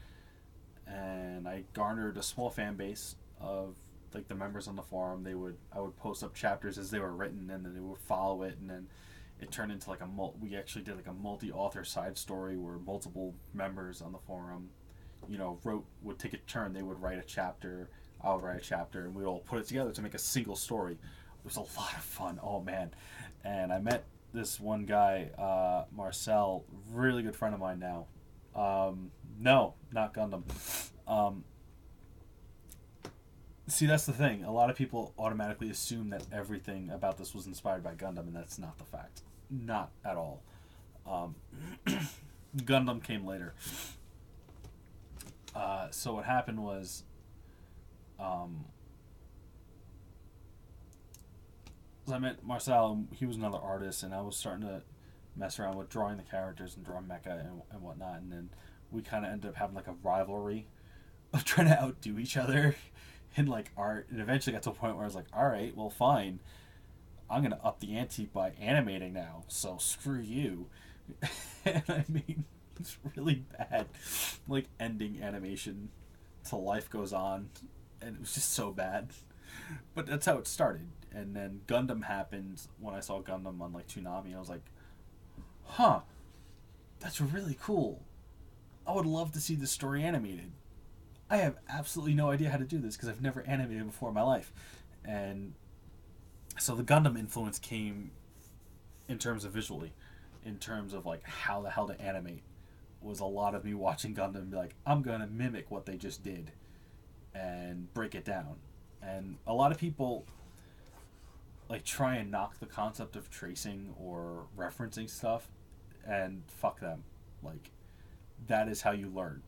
And I garnered a small fan base of like the members on the forum. I would post up chapters as they were written, and then they would follow it, and then it turned into like we actually did like a multi-author side story where multiple members on the forum, would take a turn. They would write a chapter, I would write a chapter, and we'd all put it together to make a single story. It was a lot of fun. Oh man. And I met this one guy, Marcel, really good friend of mine now. No, not Gundam. See, that's the thing. A lot of people automatically assume that everything about this was inspired by Gundam, and that's not the fact. Not at all. Gundam came later. So what happened was, I met Marcel, and he was another artist, and I was starting to mess around with drawing the characters and drawing mecha and whatnot, and then we kind of ended up having like a rivalry of trying to outdo each other in like art, and eventually got to a point where I was like, all right, well, fine, I'm gonna up the ante by animating now, so screw you. And I mean, it's really bad, like ending animation till life goes on, and it was just so bad. But that's how it started. And then Gundam happened when I saw Gundam on like Toonami. I was like, huh, that's really cool. I would love to see this story animated. I have absolutely no idea how to do this because I've never animated before in my life. And so the Gundam influence came in terms of visually, in terms of like how the hell to animate, was a lot of me watching Gundam and be like, I'm gonna mimic what they just did and break it down. And a lot of people like try and knock the concept of tracing or referencing stuff, and fuck them. Like, that is how you learn,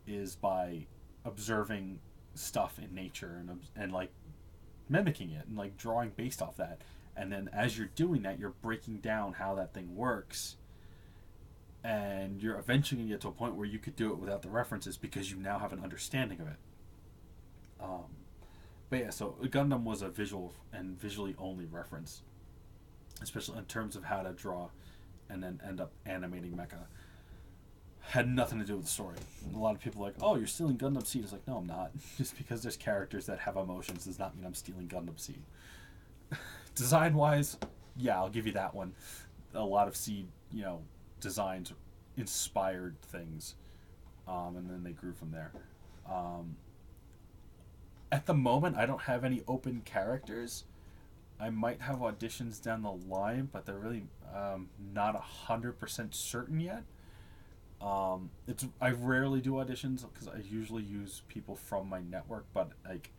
is by observing stuff in nature and like mimicking it and like drawing based off that. And then as you're doing that, you're breaking down how that thing works, and you're eventually going to get to a point where you could do it without the references because you now have an understanding of it. But yeah, so Gundam was a visually only reference, especially in terms of how to draw and then end up animating mecha. Had nothing to do with the story. A lot of people are like, oh, you're stealing Gundam Seed. It's like, no, I'm not. Just because there's characters that have emotions does not mean I'm stealing Gundam Seed. Design-wise, yeah, I'll give you that one. A lot of Seed, designs inspired things, and then they grew from there. At the moment, I don't have any open characters. I might have auditions down the line, but they're really not 100% certain yet. I rarely do auditions because I usually use people from my network, but like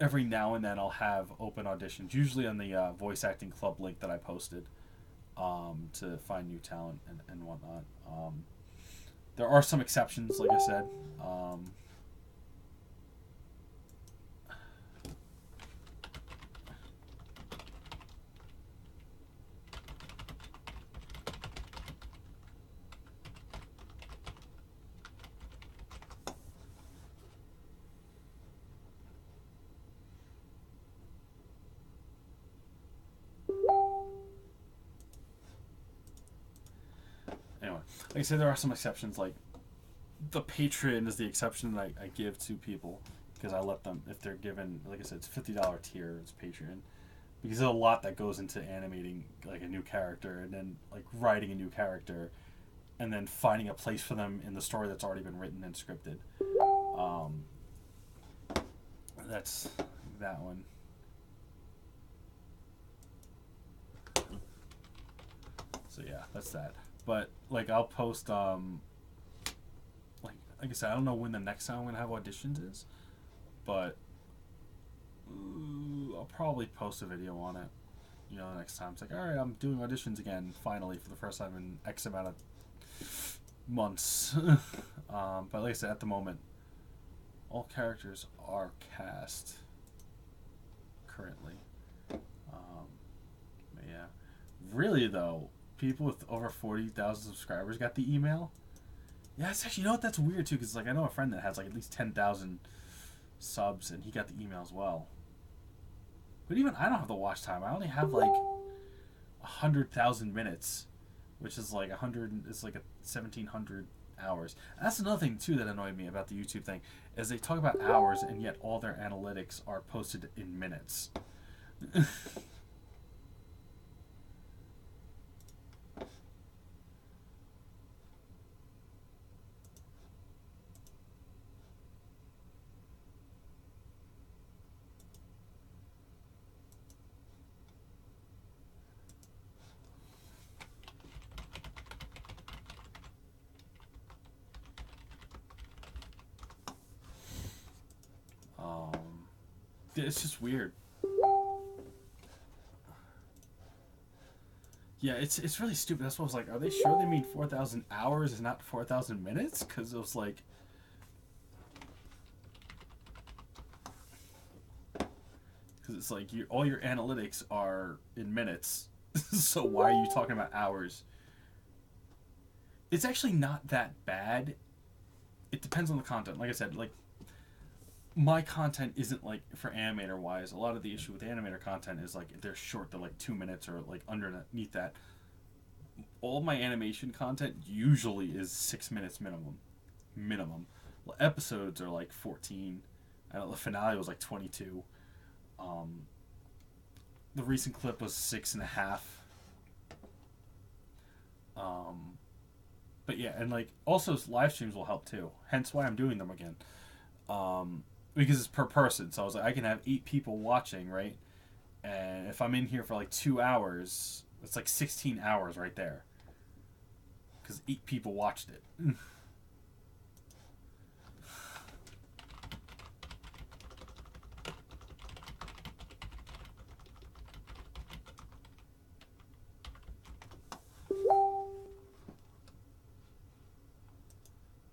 every now and then I'll have open auditions, usually on the voice acting club link that I posted, to find new talent and whatnot. There are some exceptions, like I said. Anyway, like I said, there are some exceptions. Like the Patreon is the exception that I give to people because I let them, if they're given, like I said, it's $50 tier, it's Patreon, because there's a lot that goes into animating like a new character and then like writing a new character and then finding a place for them in the story that's already been written and scripted. That's that one. So yeah, that's that. But like I'll post like I said, I don't know when the next time I'm gonna have auditions is, but I'll probably post a video on it. The next time it's like, all right, I'm doing auditions again finally for the first time in X amount of months. But like I said, at the moment, all characters are cast currently. But yeah, really though. People with over 40,000 subscribers got the email. Yeah, it's actually, that's weird too, because like I know a friend that has like at least 10,000 subs, and he got the email as well. But even I don't have the watch time. I only have like 100,000 minutes, which is like 100. It's like 1,700 hours. And that's another thing too that annoyed me about the YouTube thing, is they talk about hours, and yet all their analytics are posted in minutes. It's just weird. Yeah, it's really stupid. That's what I was like, are they sure they mean 4,000 hours and not 4,000 minutes? Because it was like... Because it's like, all your analytics are in minutes. So why are you talking about hours? It's actually not that bad. It depends on the content. Like I said, like... My content isn't like, for animator wise, a lot of the issue with animator content is like they're short, they're like 2 minutes or like underneath that. All my animation content usually is 6 minutes minimum. Well, episodes are like 14. I know the finale was like 22. The recent clip was 6.5. But yeah, and like also live streams will help too, hence why I'm doing them again. Because it's per person, so I was like, I can have 8 people watching, right? And if I'm in here for like 2 hours, it's like 16 hours right there, because 8 people watched it.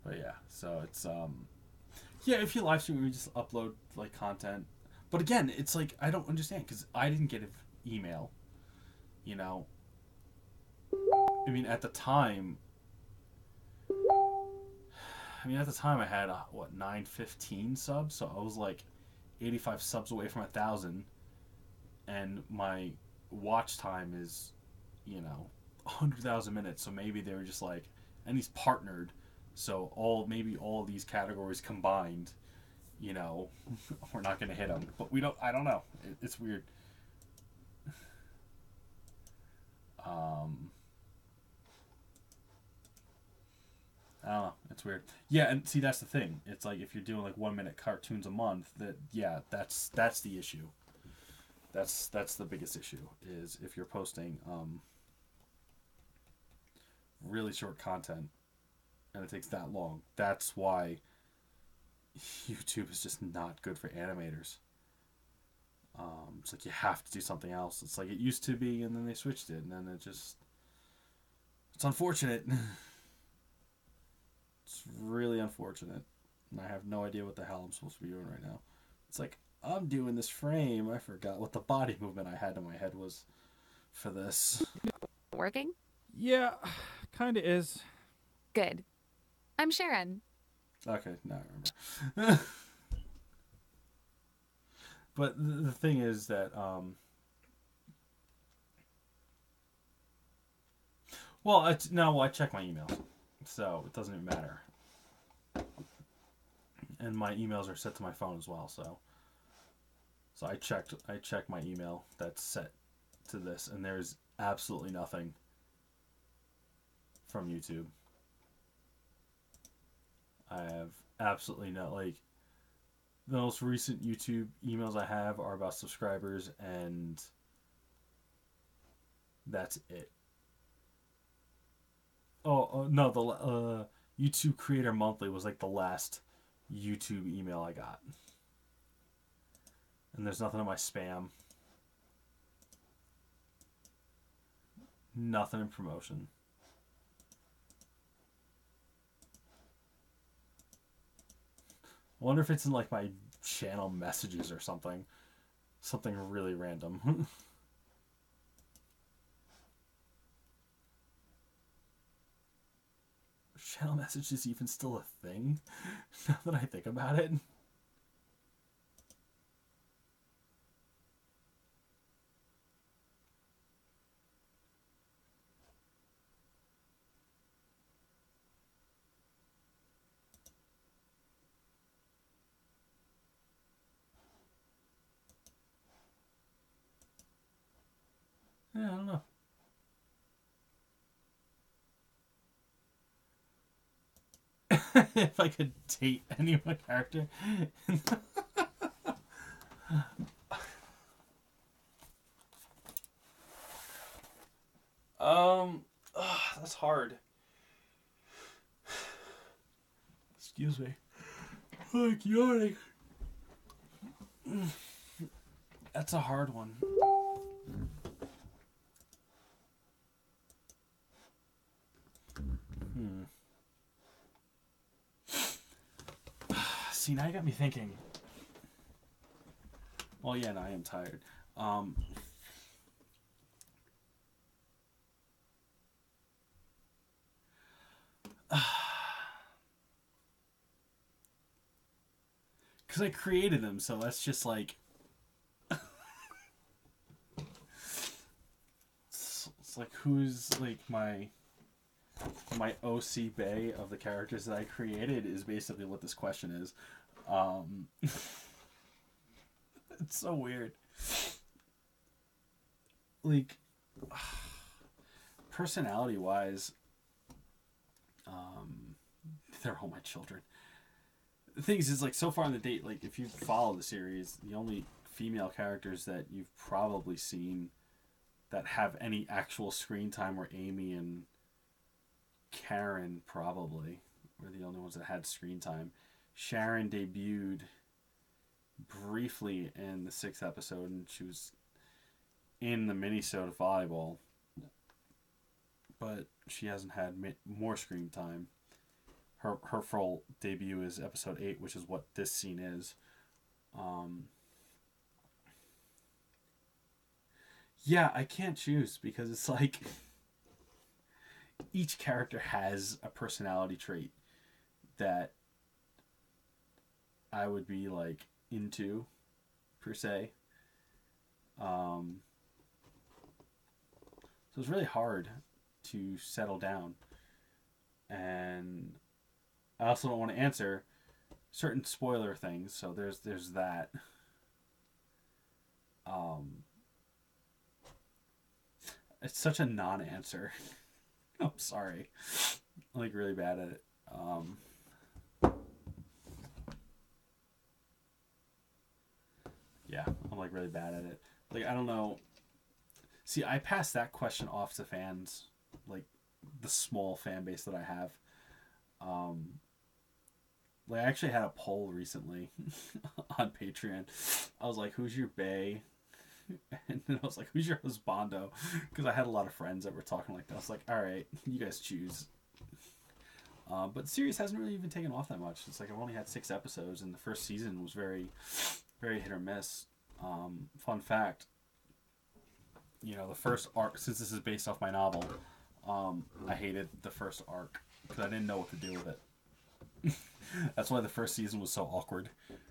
But yeah, so it's yeah, if you live stream, we just upload like content. But again, it's like I don't understand because I didn't get an email. I mean, at the time. I had 915 subs, so I was like 85 subs away from 1,000, and my watch time is, 100,000 minutes, so maybe they were just like, and he's partnered, so maybe all these categories combined, you know, we're not gonna hit him. But I don't know. It's weird. I don't know. It's weird. Yeah, and see, that's the thing. It's like if you're doing like 1 minute cartoons a month, that's the issue. That's the biggest issue is if you're posting really short content and it takes that long. That's why YouTube is just not good for animators. It's like you have to do something else. It's like it used to be, and then they switched it, and then it's unfortunate. It's really unfortunate, and I have no idea what the hell I'm supposed to be doing right now. It's like I'm doing this frame. I forgot what the body movement I had in my head was for this. Working? Yeah, kind of is. Good. I'm Sharon. Okay, now I remember. But the thing is that, I check my emails, so it doesn't even matter. And my emails are set to my phone as well, so I checked my email that's set to this, and there's absolutely nothing from YouTube. I have absolutely no, like, the most recent YouTube emails I have are about subscribers, and that's it. Oh no, the YouTube Creator Monthly was like the last YouTube email I got, and there's nothing in my spam, nothing in promotion. I wonder if it's in like my channel messages or something. Something really random. Channel messages even still a thing? Now that I think about it. Yeah, I don't know. If I could date any of my character. That's hard. Excuse me. Like yawning. That's a hard one. See, now you got me thinking. Well, yeah, no, I am tired. Because I created them, so that's just like... it's like, who's like my OC Bay of the characters that I created is basically what this question is. It's so weird. Like, personality-wise, they're all my children. The thing is, like, so far in the date, like, if you follow the series, the only female characters that you've probably seen that have any actual screen time were Amy and Karen, probably, were the only ones that had screen time. Sharon debuted briefly in the 6th episode, and she was in the minisode of volleyball, but she hasn't had more screen time. Her full debut is episode 8, which is what this scene is. Yeah, I can't choose because it's like each character has a personality trait that I would be like into, per se. So it's really hard. to settle down. And I also don't want to answer certain spoiler things, so there's that. It's such a non-answer. I'm sorry. I'm like really bad at it. Yeah, I'm like really bad at it. Like I don't know. See, I passed that question off to fans, like the small fan base that I have. Like I actually had a poll recently on Patreon. I was like, "Who's your bae?" And then I was like, "Who's your husbando?" Because I had a lot of friends that were talking like that. I was like, "All right, you guys choose." But the series hasn't really even taken off that much. It's like I've only had 6 episodes, and the first season was very, very hit or miss. Fun fact, the first arc, since this is based off my novel, I hated the first arc because I didn't know what to do with it. That's why the first season was so awkward,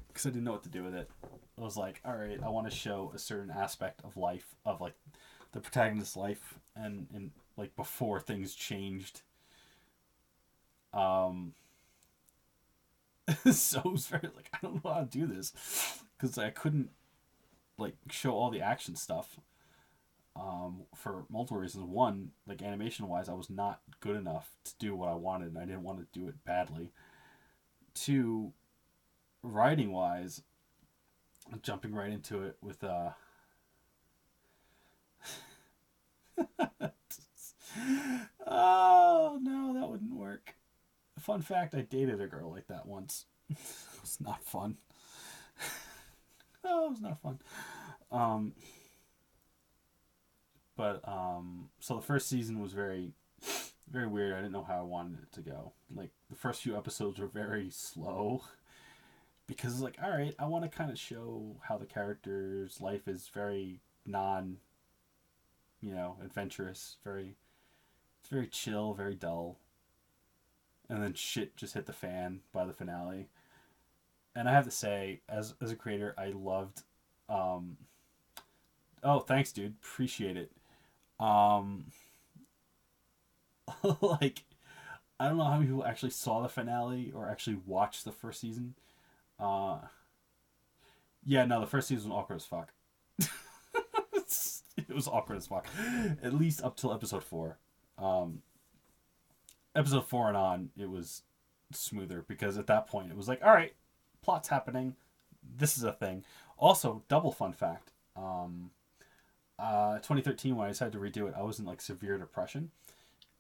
because I didn't know what to do with it. I was like, all right, I want to show a certain aspect of life, of like the protagonist's life, and like before things changed. So it was very like I don't know how to do this because I couldn't like show all the action stuff. For multiple reasons. One, like animation wise, I was not good enough to do what I wanted, and I didn't want to do it badly. Two, writing wise, jumping right into it with oh no, that wouldn't work. Fun fact, I dated a girl like that once. It was not fun. Oh, it was not fun. So the first season was very, very weird. I didn't know how I wanted it to go. Like the first few episodes were very slow because it's like, all right, I want to kind of show how the character's life is very adventurous. It's very chill, very dull. And then shit just hit the fan by the finale. And I have to say, as a creator, I loved. Oh, thanks, dude. Appreciate it. Like, I don't know how many people actually saw the finale or actually watched the first season. Yeah, no, the first season was awkward as fuck. It was awkward as fuck. At least up till episode 4. Episode 4 and on, it was smoother because at that point it was like, all right, plot's happening. This is a thing. Also, double fun fact. 2013 when I decided to redo it, I was in like severe depression,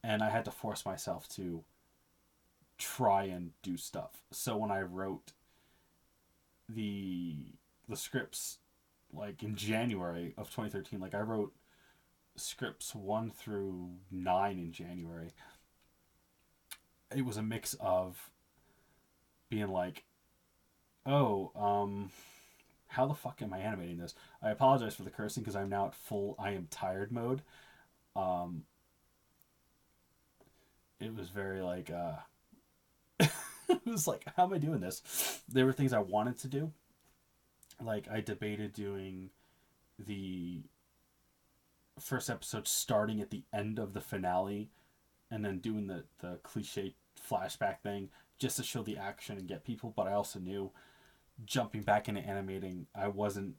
and I had to force myself to try and do stuff. So when I wrote the scripts, like in January of 2013, like I wrote scripts 1 through 9 in January. It was a mix of being like, oh, how the fuck am I animating this? I apologize for the cursing because I'm now at full I am tired mode. It was very like, it was like, how am I doing this? There were things I wanted to do. Like, I debated doing the first episode starting at the end of the finale and then doing the cliche flashback thing just to show the action and get people. But I also knew jumping back into animating, I wasn't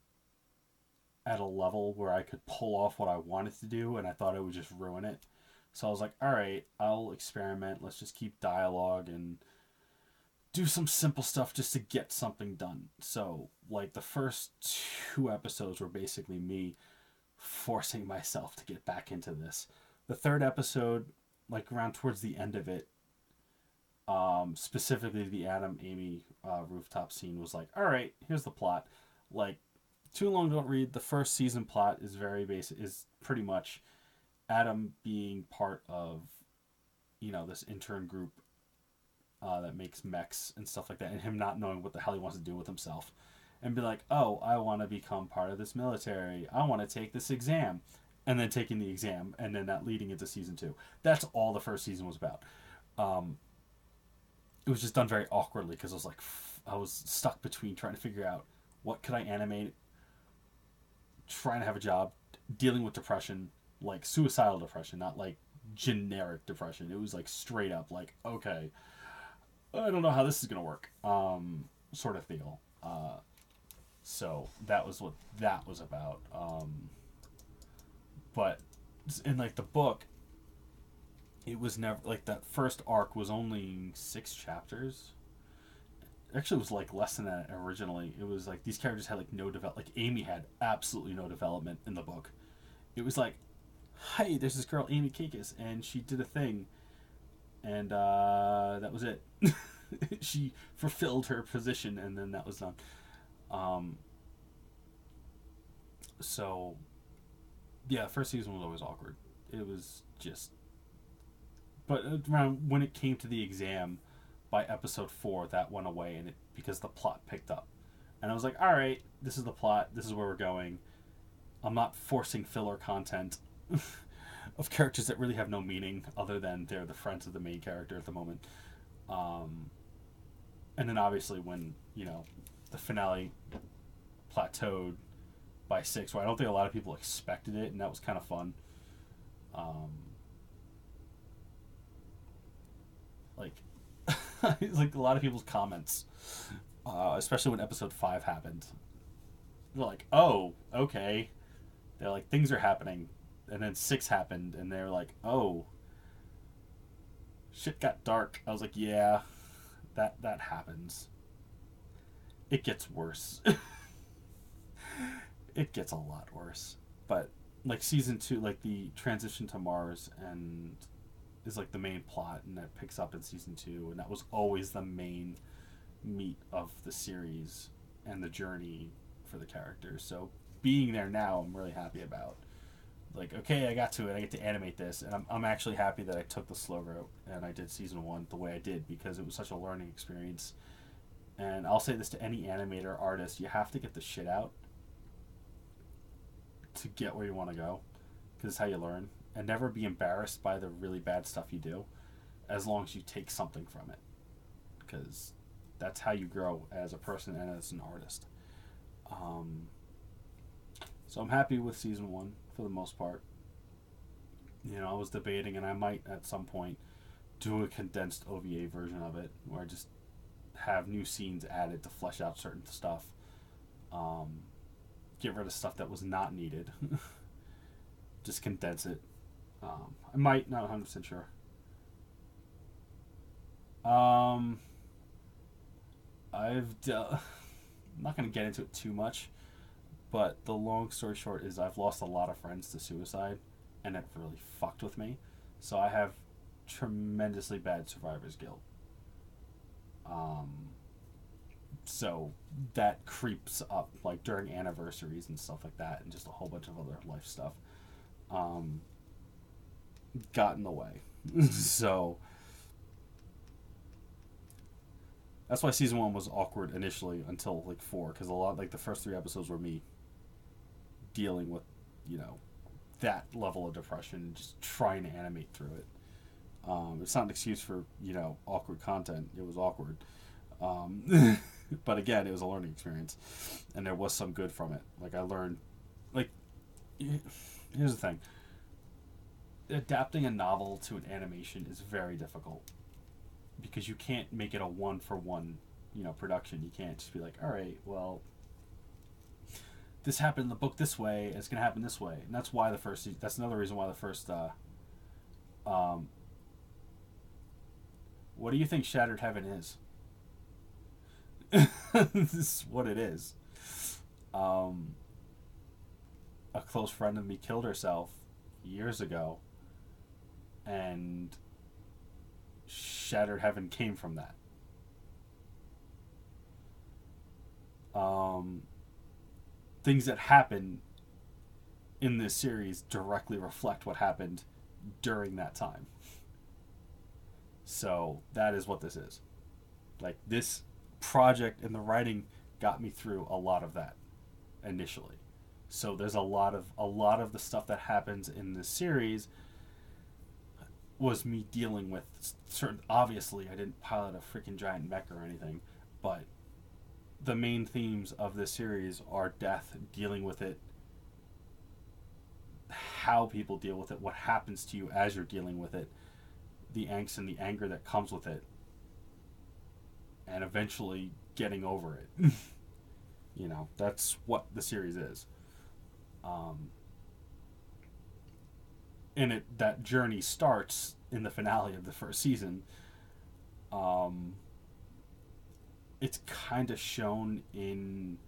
at a level where I could pull off what I wanted to do, and I thought it would just ruin it. So I was like, all right, I'll experiment. Let's just keep dialogue and do some simple stuff just to get something done. So, like, the first 2 episodes were basically me forcing myself to get back into this. The 3rd episode, like, around towards the end of it, specifically the Adam Amy rooftop scene was like, all right, here's the plot. Like, too long don't read. The first season plot is very basic, is pretty much Adam being part of, this intern group that makes mechs and stuff like that, and him not knowing what the hell he wants to do with himself. And be like, oh, I want to become part of this military. I want to take this exam. And then taking the exam, and then that leading into season 2. That's all the first season was about. It was just done very awkwardly because I was stuck between trying to figure out what could I animate, trying to have a job, dealing with depression, like suicidal depression, not like generic depression. It was like straight up like, okay, I don't know how this is gonna work, sort of feel. So that was what that was about. But in like the book, it was never like that first arc was only 6 chapters. Actually, it was like less than that originally. It was like these characters had like no develop. Like Amy had absolutely no development in the book. It was like, hey, there's this girl Amy Kikis, and she did a thing, and that was it. She fulfilled her position, and then that was done. So, yeah, first season was always awkward. It was just, but around when it came to the exam, by episode 4, that went away, and it because the plot picked up, and I was like, all right, this is the plot. This is where we're going. I'm not forcing filler content of characters that really have no meaning other than they're the friends of the main character at the moment. And then obviously when, the finale plateaued by 6, where I don't think a lot of people expected it, and that was kind of fun. Like, like a lot of people's comments, especially when episode 5 happened. They're like, oh, okay. They're like, things are happening. And then 6 happened, and they're like, oh, shit got dark. I was like, yeah, that happens. It gets worse. It gets a lot worse. But, like, season 2, like, the transition to Mars and is, like, the main plot, and that picks up in season 2, and that was always the main meat of the series and the journey for the characters. So, being there now, I'm really happy about. Like, okay, I got to it. I get to animate this, and I'm actually happy that I took the slow route and I did season 1 the way I did, because it was such a learning experience. And I'll say this to any animator, artist: you have to get the shit out to get where you want to go, because it's how you learn. And never be embarrassed by the really bad stuff you do, as long as you take something from it, because that's how you grow as a person and as an artist. So I'm happy with season 1 for the most part. I was debating, and I might at some point do a condensed OVA version of it, where I just have new scenes added to flesh out certain stuff. Get rid of stuff that was not needed. Just condense it. I might, not 100% sure. I'm not going to get into it too much, but the long story short is I've lost a lot of friends to suicide, and it really fucked with me. So I have tremendously bad survivor's guilt. So that creeps up, like, during anniversaries and stuff like that, and just a whole bunch of other life stuff. Got in the way. So that's why season 1 was awkward initially until like 4, because a lot, like, the first 3 episodes were me dealing with, that level of depression and just trying to animate through it. It's not an excuse for, awkward content. It was awkward. But again, it was a learning experience, and there was some good from it. Like, I learned, like, here's the thing. Adapting a novel to an animation is very difficult, because you can't make it a one-for-one, production. You can't just be like, all right, well, this happened in the book this way, and it's going to happen this way. And that's why that's another reason why the first, what do you think Shattered Heaven is? This is what it is. A close friend of me killed herself years ago, and Shattered Heaven came from that. Things that happen in this series directly reflect what happened during that time. So that is what this is. Like, this project and the writing got me through a lot of that initially. So there's a lot of the stuff that happens in this series was me dealing with certain. Obviously, I didn't pilot a freaking giant mech or anything, but the main themes of this series are death, dealing with it, how people deal with it, what happens to you as you're dealing with it, the angst and the anger that comes with it, and eventually getting over it. That's what the series is. And that journey starts in the finale of the first season. It's kind of shown in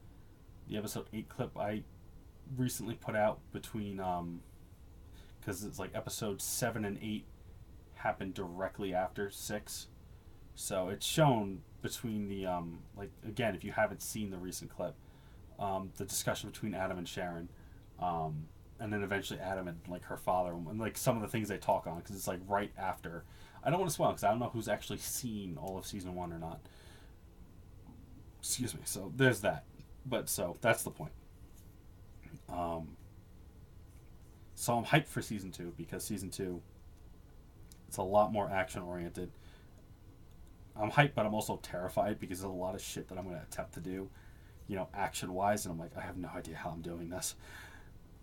the episode 8 clip I recently put out between, because it's like episode 7 and 8 happened directly after 6. So it's shown between the, again, if you haven't seen the recent clip, the discussion between Adam and Sharon, and then eventually Adam and like her father, and like some of the things they talk on, because it's like right after. I don't want to spoil because I don't know who's actually seen all of season 1 or not. Excuse me. So there's that. But so that's the point. So I'm hyped for season 2 because season 2, it's a lot more action oriented. I'm hyped, but I'm also terrified because there's a lot of shit that I'm going to attempt to do, action wise, and I'm like, I have no idea how I'm doing this.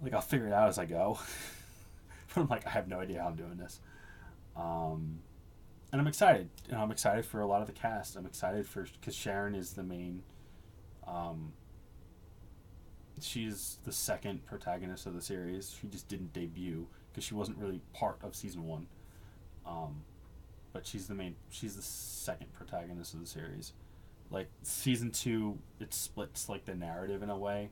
Like, I'll figure it out as I go. But I'm like, I have no idea how I'm doing this. And I'm excited. I'm excited for a lot of the cast. I'm excited because Sharon is the main. She's the second protagonist of the series. She just didn't debut because she wasn't really part of season 1. But she's the second protagonist of the series. Like, season 2, it splits like the narrative in a way.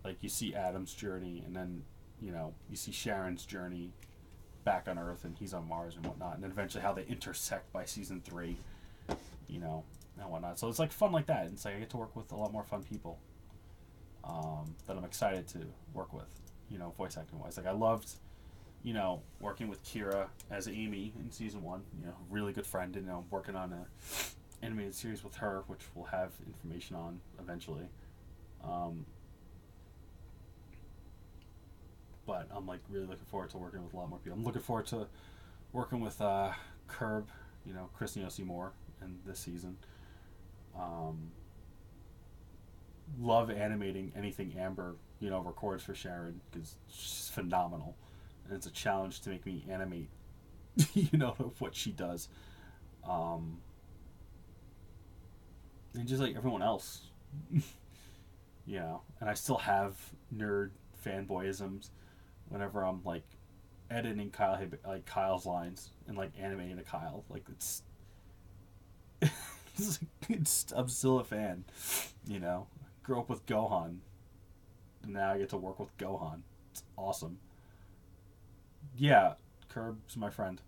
Like, you see Adam's journey, and then you see Sharon's journey back on Earth, and he's on Mars and whatnot, and then eventually how they intersect by season 3, and whatnot. So it's like fun like that. It's like I get to work with a lot more fun people that I'm excited to work with, voice acting wise. Like, I loved working with Kira as Amy in season 1, really good friend, and I'm working on a animated series with her, which we'll have information on eventually. But I'm like really looking forward to working with a lot more people. I'm looking forward to working with Curb, Kristen Yossi Moore in this season. Love animating anything Amber, records for Sharon because she's phenomenal, and it's a challenge to make me animate, what she does, and just like everyone else, And I still have nerd fanboyisms whenever I'm like editing Kyle's lines and like animating a Kyle. Like I'm still a fan, Grew up with Gohan, and now I get to work with Gohan. It's awesome. Yeah, Curb's my friend.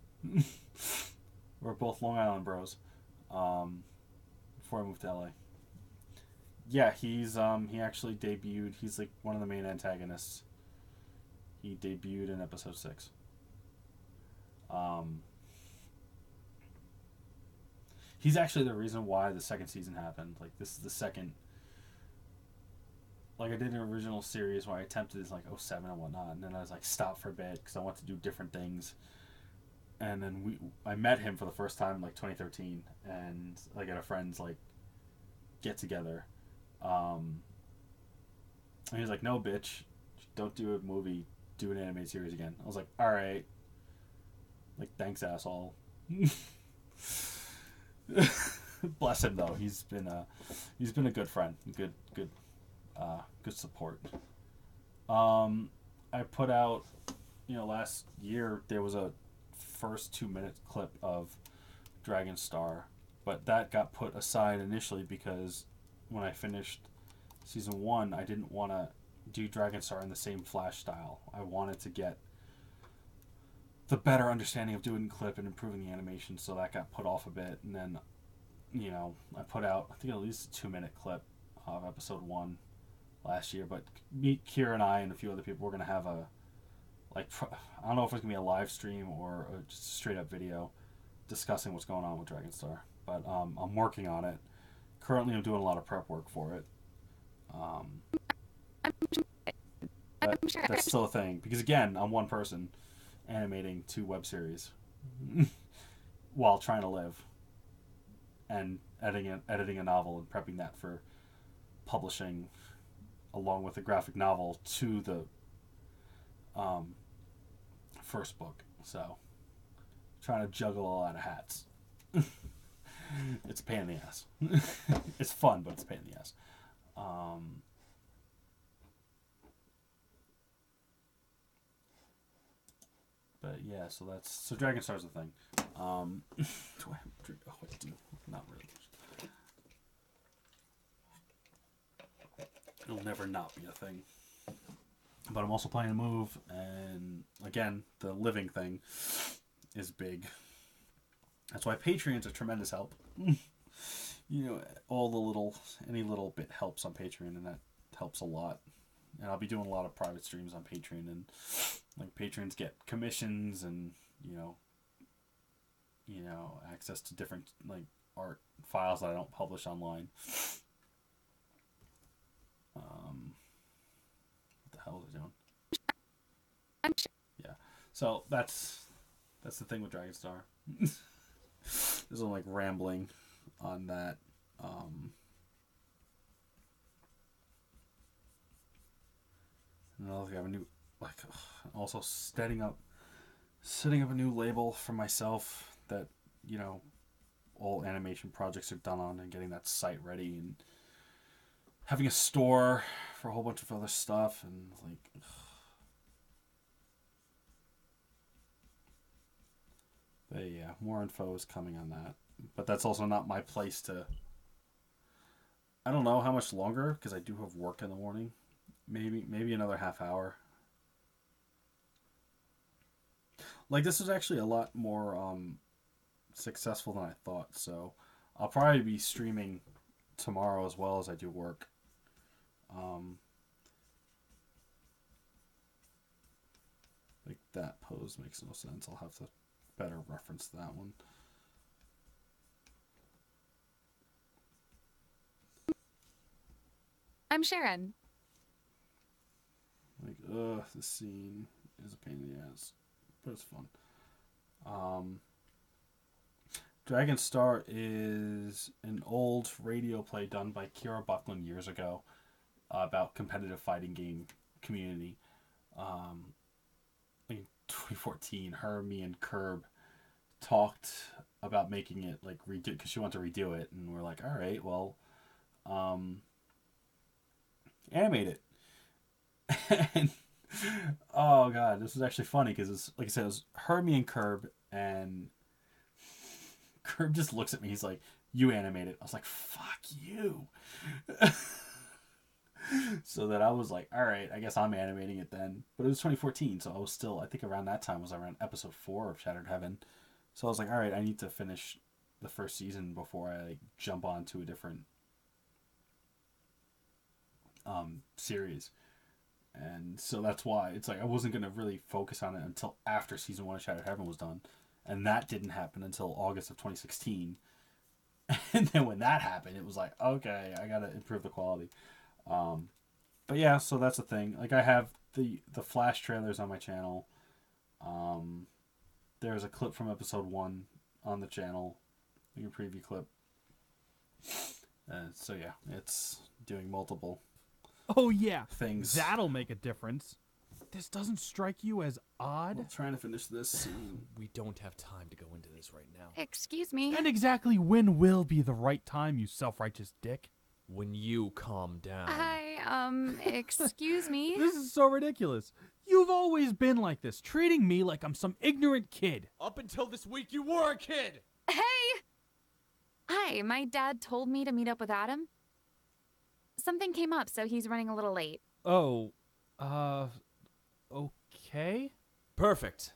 We're both Long Island bros. Before I moved to LA. Yeah, he's he actually debuted. He's like one of the main antagonists. He debuted in episode 6. He's actually the reason why the second season happened. Like, this is the second. Like, I did an original series where I attempted this like 07 and whatnot, and then I was like stopped for a bit because I wanted to do different things. And then I met him for the first time in like 2013, and like at a friend's like get together. And he was like, "No, bitch, don't do a movie, do an anime series again." I was like, "All right." Like, thanks, asshole. Bless him though. He's been a good friend, good support. I put out, last year there was a first 2-minute clip of Dragon Star, but that got put aside initially because when I finished season 1, I didn't want to do Dragon Star in the same Flash style. I wanted to get the better understanding of doing clip and improving the animation, so that got put off a bit. And then, I put out, I think, at least a 2-minute clip of episode 1 last year. But Kira and I and a few other people, we're going to have a, I don't know if it's going to be a live stream or just a straight up video discussing what's going on with Dragon Star. But I'm working on it. Currently, I'm doing a lot of prep work for it. That's still a thing. Because, again, I'm one person animating 2 web series while trying to live and editing a novel and prepping that for publishing along with a graphic novel to the first book. So trying to juggle a lot of hats. It's a pain in the ass. It's fun, but it's a pain in the ass. But yeah, so Dragon Star's a thing. Do I have a drink? Oh, I do. Not really. It'll never not be a thing. But I'm also playing a move, and again, the living thing is big. That's why Patreon's a tremendous help. You know, any little bit helps on Patreon, and that helps a lot. And I'll be doing a lot of private streams on Patreon, and like patrons get commissions and you know access to different like art files that I don't publish online. What the hell is it doing? Yeah, so that's the thing with Dragon Star. There's a like rambling on that. And I have a new also setting up a new label for myself that all animation projects are done on, and getting that site ready, and having a store for a whole bunch of other stuff, and like but yeah, more info is coming on that, but that's also not my place to. I don't know how much longer, because I do have work in the morning. Maybe another half hour. Like, this was actually a lot more successful than I thought, so I'll probably be streaming tomorrow as well as I do work. Like, that pose makes no sense. I'll have to better reference that one. I'm Sharon. Like, this scene is a pain in the ass, but it's fun. Dragon Star is an old radio play done by Kira Buckland years ago about competitive fighting game community. In 2014, her, me, and Curb talked about making it like redo, because she wanted to redo it, and we're like, all right, well, animate it. And oh god, this was actually funny because it's like I said, it was her, me, and Curb, and Curb just looks at me. He's like, "You animate it." I was like, "Fuck you." So that I was like, "All right, I guess I'm animating it then." But it was 2014, so I was still, I think around that time was around episode 4 of Shattered Heaven. So I was like, "All right, I need to finish the first season before I like jump on to a different series." And so that's why it's like I wasn't going to really focus on it until after season 1 of Shattered Heaven was done. And that didn't happen until August of 2016. And then when that happened, it was like, okay, I got to improve the quality. But yeah, so that's the thing. Like, I have the Flash trailers on my channel. There's a clip from episode 1 on the channel, like a preview clip. So yeah, it's doing multiple Oh yeah, things. that'll make a difference. This doesn't strike you as odd? I'm trying to finish this scene. We don't have time to go into this right now. Excuse me. And exactly when will be the right time, you self-righteous dick? When you calm down. Excuse me. This is so ridiculous. You've always been like this, treating me like I'm some ignorant kid. Up until this week, you were a kid! Hey! Hi, my dad told me to meet up with Adam. Something came up, so he's running a little late. Oh, okay? Perfect.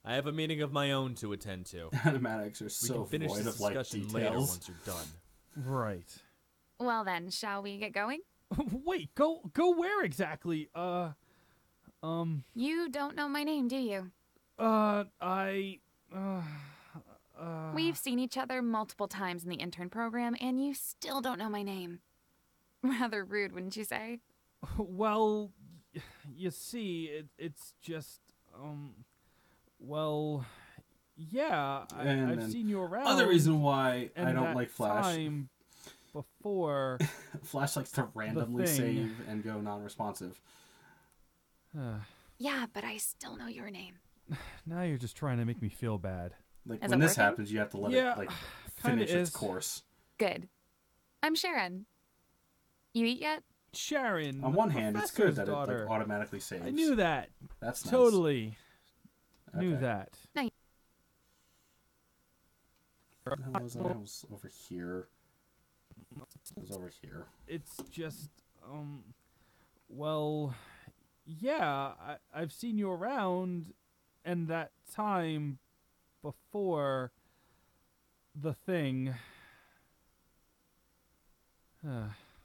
I have a meeting of my own to attend to. Animatics are We so can finish void this of like discussion details. later once you're done. Right. Well then, shall we get going? Wait, go where exactly? You don't know my name, do you? We've seen each other multiple times in the intern program, and you still don't know my name. Rather rude, wouldn't you say? Well, you see, it's just, well, yeah, And I've seen you around. Other reason why and I don't that like Flash. time before. Flash likes to randomly thing. save and go non-responsive. Yeah, but I still know your name. Now you're just trying to make me feel bad. Like, Is when it this working? happens, you have to let Yeah, it, like, kinda finish its is. course. Good. I'm Sharon. You eat yet? Sharon, On the one hand, it's good professor's that daughter. it, like, automatically saves. I knew that. That's nice. Totally knew Okay. that. No. How was I? I was over here. I was over here. It's just, well, yeah, I've seen you around, and that time before the thing.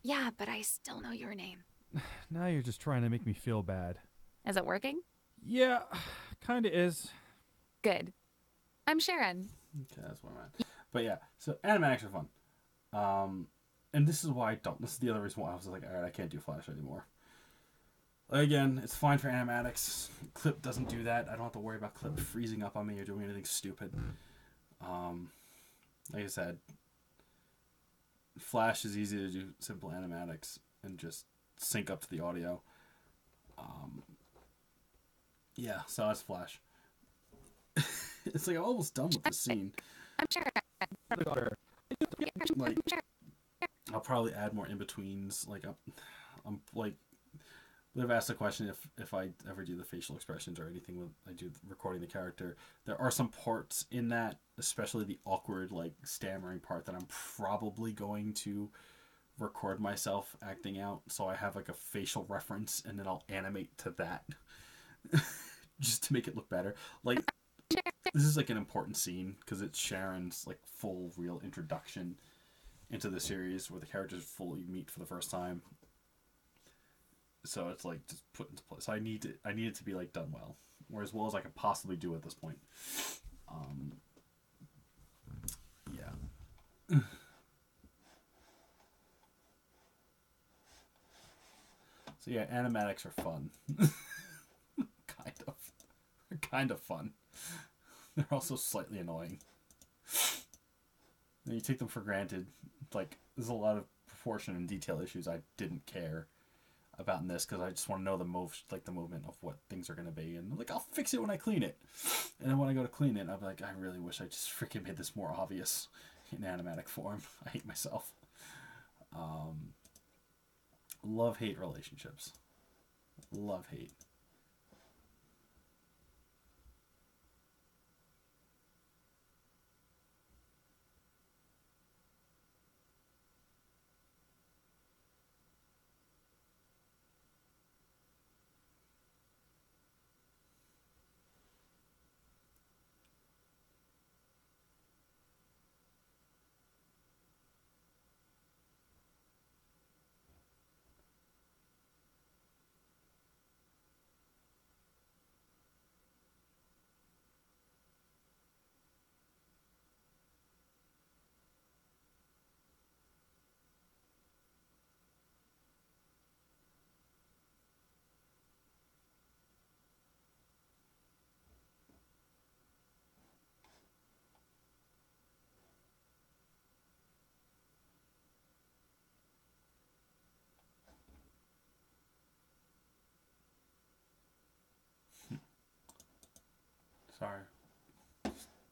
Yeah, but I still know your name. Now you're just trying to make me feel bad. Is it working? Yeah, kinda is. Good. I'm Sharon. Okay, that's what I'm at. But yeah, so animatics are fun. And this is why I don't. This is the other reason why I was like, alright, I can't do Flash anymore. Again, it's fine for animatics. Clip doesn't do that. I don't have to worry about Clip freezing up on me or doing anything stupid. Like I said, Flash is easy to do simple animatics and just sync up to the audio. Yeah, so that's Flash. It's like I'm almost done with this scene. I'm Sharon. Like, I'll probably add more in betweens. Like, I'm like, they've asked the question if I ever do the facial expressions or anything when I do recording the character. There are some parts in that, especially the awkward, like, stammering part, that I'm probably going to record myself acting out, so I have like a facial reference, and then I'll animate to that, just to make it look better. Like, this is like an important scene because it's Sharon's like full real introduction into the series where the characters fully meet for the first time. So it's like just put into place. So I need it to be like done well, or as well as I could possibly do at this point. Yeah. So yeah, animatics are fun. They're kind of fun. They're also slightly annoying. And you take them for granted. Like, there's a lot of proportion and detail issues I didn't care about in this because I just want to know the movement of what things are going to be, and like, I'll fix it when I clean it. And then when I go to clean it, I'll be like, I really wish I just freaking made this more obvious in animatic form. I hate myself. Love-hate relationships. Love-hate. Sorry.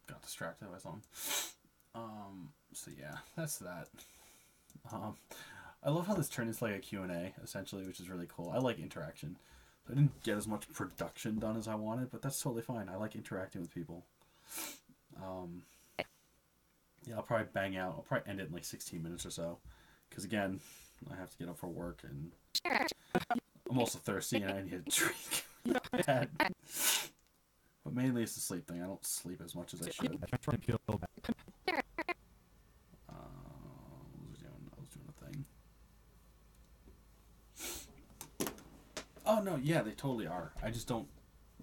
Got distracted by something. So yeah, that's that. I love how this turned into like a Q&A, essentially, which is really cool. I like interaction. I didn't get as much production done as I wanted, but that's totally fine. I like interacting with people. Yeah, I'll probably end it in like 16 minutes or so. Because again, I have to get up for work, and I'm also thirsty, and I need a drink. Bad. But mainly it's the sleep thing. I don't sleep as much as I should. I'm trying to feel bad. I was doing a thing. Oh no, yeah, they totally are. I just don't,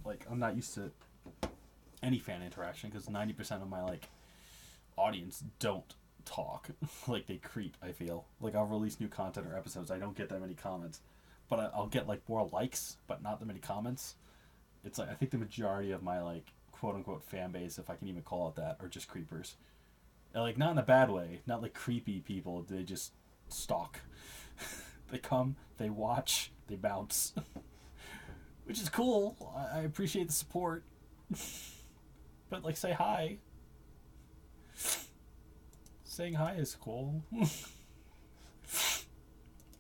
like, I'm not used to any fan interaction because 90% of my like audience don't talk. Like, they creep. I feel like I'll release new content or episodes. I don't get that many comments, but I'll get like more likes, but not that many comments. It's like, I think the majority of my like quote unquote fan base, if I can even call it that, are just creepers. And, like, not in a bad way, not like creepy people. They just stalk. They come, they watch, they bounce. which is cool. I appreciate the support. But, like, say hi. Saying hi is cool.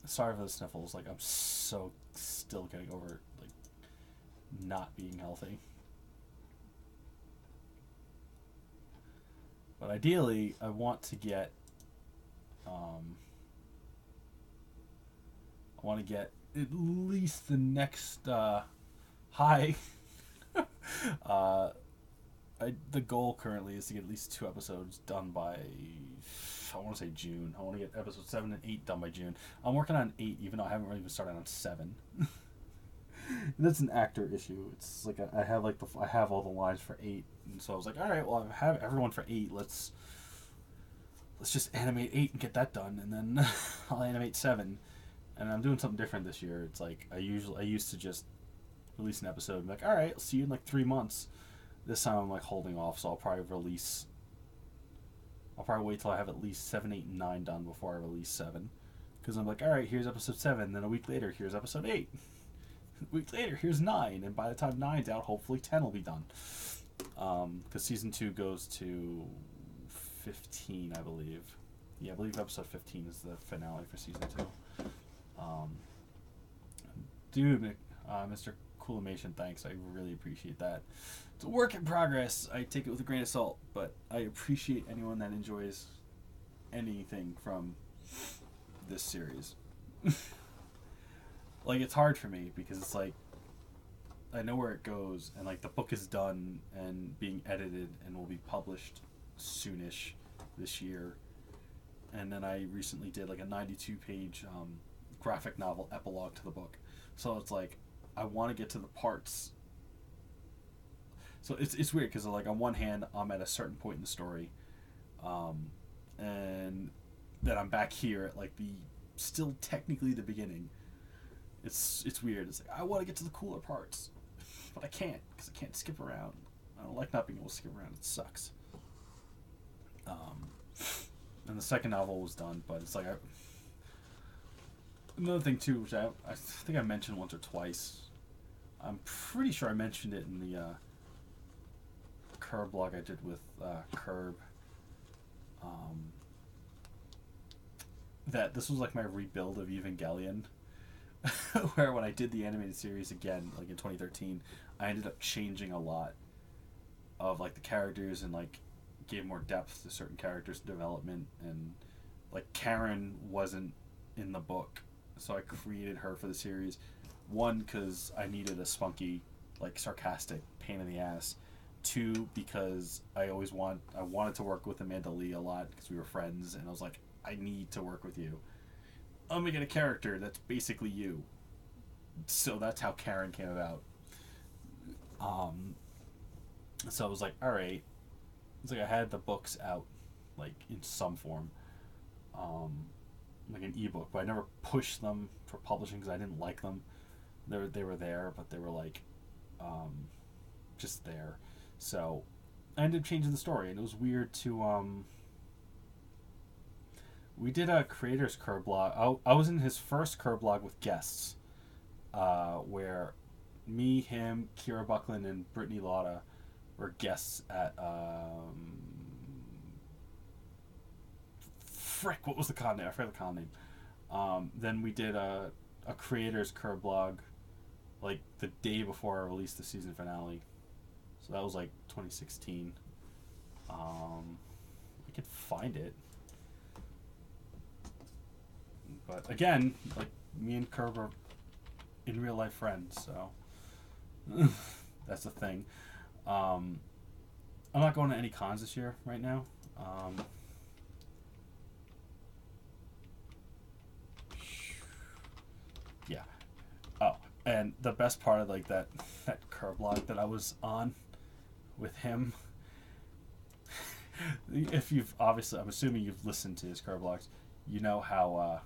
Sorry for the sniffles. Like, I'm so still getting over, like, not being healthy. But ideally, I want to get, at least the next, high. The goal currently is to get at least 2 episodes done by, I want to say June. I want to get episodes 7 and 8 done by June. I'm working on 8, even though I haven't really even started on 7. That's an actor issue. It's like I have I have all the lines for 8, and so I was like, all right, well I have everyone for 8. Let's just animate 8 and get that done, and then I'll animate 7. And I'm doing something different this year. It's like I used to just release an episode and be like, all right, I'll see you in like 3 months. This time I'm like holding off, so I'll probably wait till I have at least 7, 8, and 9 done before I release 7. Because I'm like, all right, here's episode 7. Then a week later, here's episode 8. A week later, here's 9. And by the time 9's out, hopefully 10 will be done. Because season 2 goes to 15, I believe. Yeah, I believe episode 15 is the finale for season 2. Dude, Mr. Coolimation, thanks. I really appreciate that. It's a work in progress. I take it with a grain of salt, but I appreciate anyone that enjoys anything from this series. Like, it's hard for me because it's like I know where it goes, and like the book is done and being edited and will be published soonish this year. And then I recently did like a 92-page graphic novel epilogue to the book. So it's like I want to get to the parts. So it's weird because like on one hand I'm at a certain point in the story, and then I'm back here at like the still technically the beginning. It's weird. It's like I want to get to the cooler parts, but I can't because I can't skip around. I don't like not being able to skip around. It sucks. And the second novel was done, but it's like another thing too, which I think I mentioned once or twice. I'm pretty sure I mentioned it in the Curb blog I did with Curb. That this was like my rebuild of Evangelion, where when I did the animated series again, like in 2013, I ended up changing a lot of like the characters and like gave more depth to certain characters' development, and like Karen wasn't in the book, so I created her for the series. One, because I needed a spunky, like sarcastic pain in the ass. 2, because I wanted to work with Amanda Lee a lot because we were friends, and I was like, I need to work with you. I'm gonna get a character that's basically you. So that's how Karen came about. So I was like, all right. It's like I had the books out, like in some form, like an ebook, but I never pushed them for publishing because I didn't like them. They were there, but they were like, just there. So I ended up changing the story, and it was weird to we did a creator's Curb blog. I was in his first Curb blog with guests, where me, him, Kira Buckland, and Brittany Lauda were guests at frick, what was the con name? I forgot the con name. Then we did a creator's Curb blog like the day before I released the season finale. So that was like 2016. I could find it. But again, like me and Curb are in real life friends, so that's the thing. I'm not going to any cons this year right now. Yeah. Oh, and the best part of like that Curb blog that I was on with him. If you've obviously, I'm assuming you've listened to his Curb blogs, you know how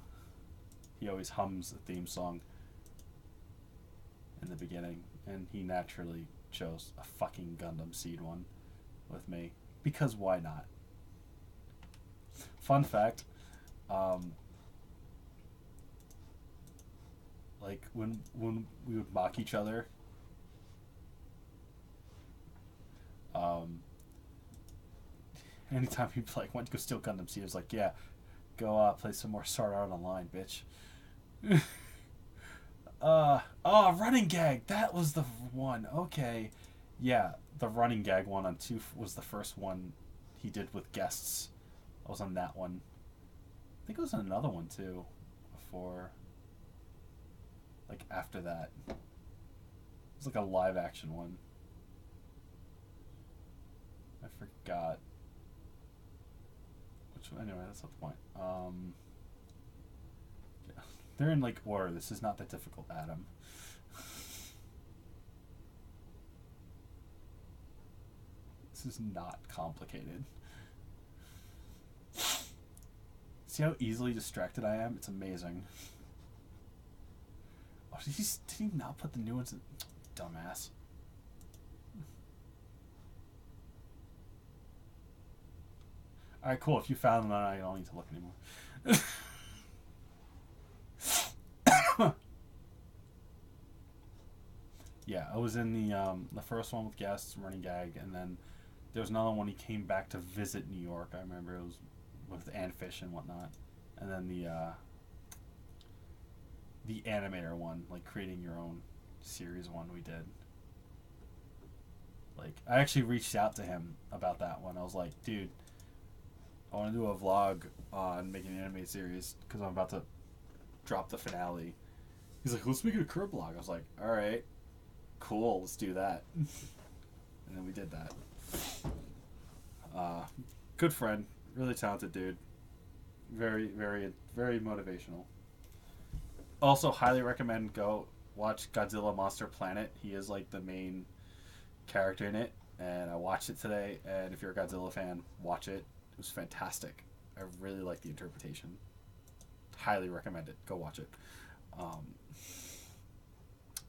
he always hums the theme song in the beginning, and he naturally chose a fucking Gundam Seed one with me because why not? Fun fact, like when we would mock each other Anytime he'd be like, "Why don't you go steal Gundam Seed?" I was like, "Yeah, go play some more Sword Art Online, bitch." Running gag. That was the one. Okay, yeah, the running gag one on 2 was the first one he did with guests. I was on that one. I think it was on another one too, before. Like after that, it was like a live action one. I forgot. Which one? Anyway, that's not the point. Yeah. They're in like order. This is not that difficult, Adam. This is not complicated. See how easily distracted I am? It's amazing. Oh, did he not put the new ones in? Dumbass. Alright, cool. If you found them, I don't need to look anymore. Yeah, I was in the first one with guests, running gag, and then there was another one he came back to visit New York. I remember it was with Anfish and whatnot. And then the animator one, like creating your own series one we did. Like, I actually reached out to him about that one. I was like, dude, I want to do a vlog on making an anime series because I'm about to drop the finale. He's like, let's make it a curve vlog. I was like, alright, cool, let's do that. And then we did that. Good friend, really talented dude. Very, very, very motivational. Also, highly recommend go watch Godzilla Monster Planet. He is like the main character in it, and I watched it today. And if you're a Godzilla fan, watch it. It was fantastic. I really like the interpretation. Highly recommend it. Go watch it.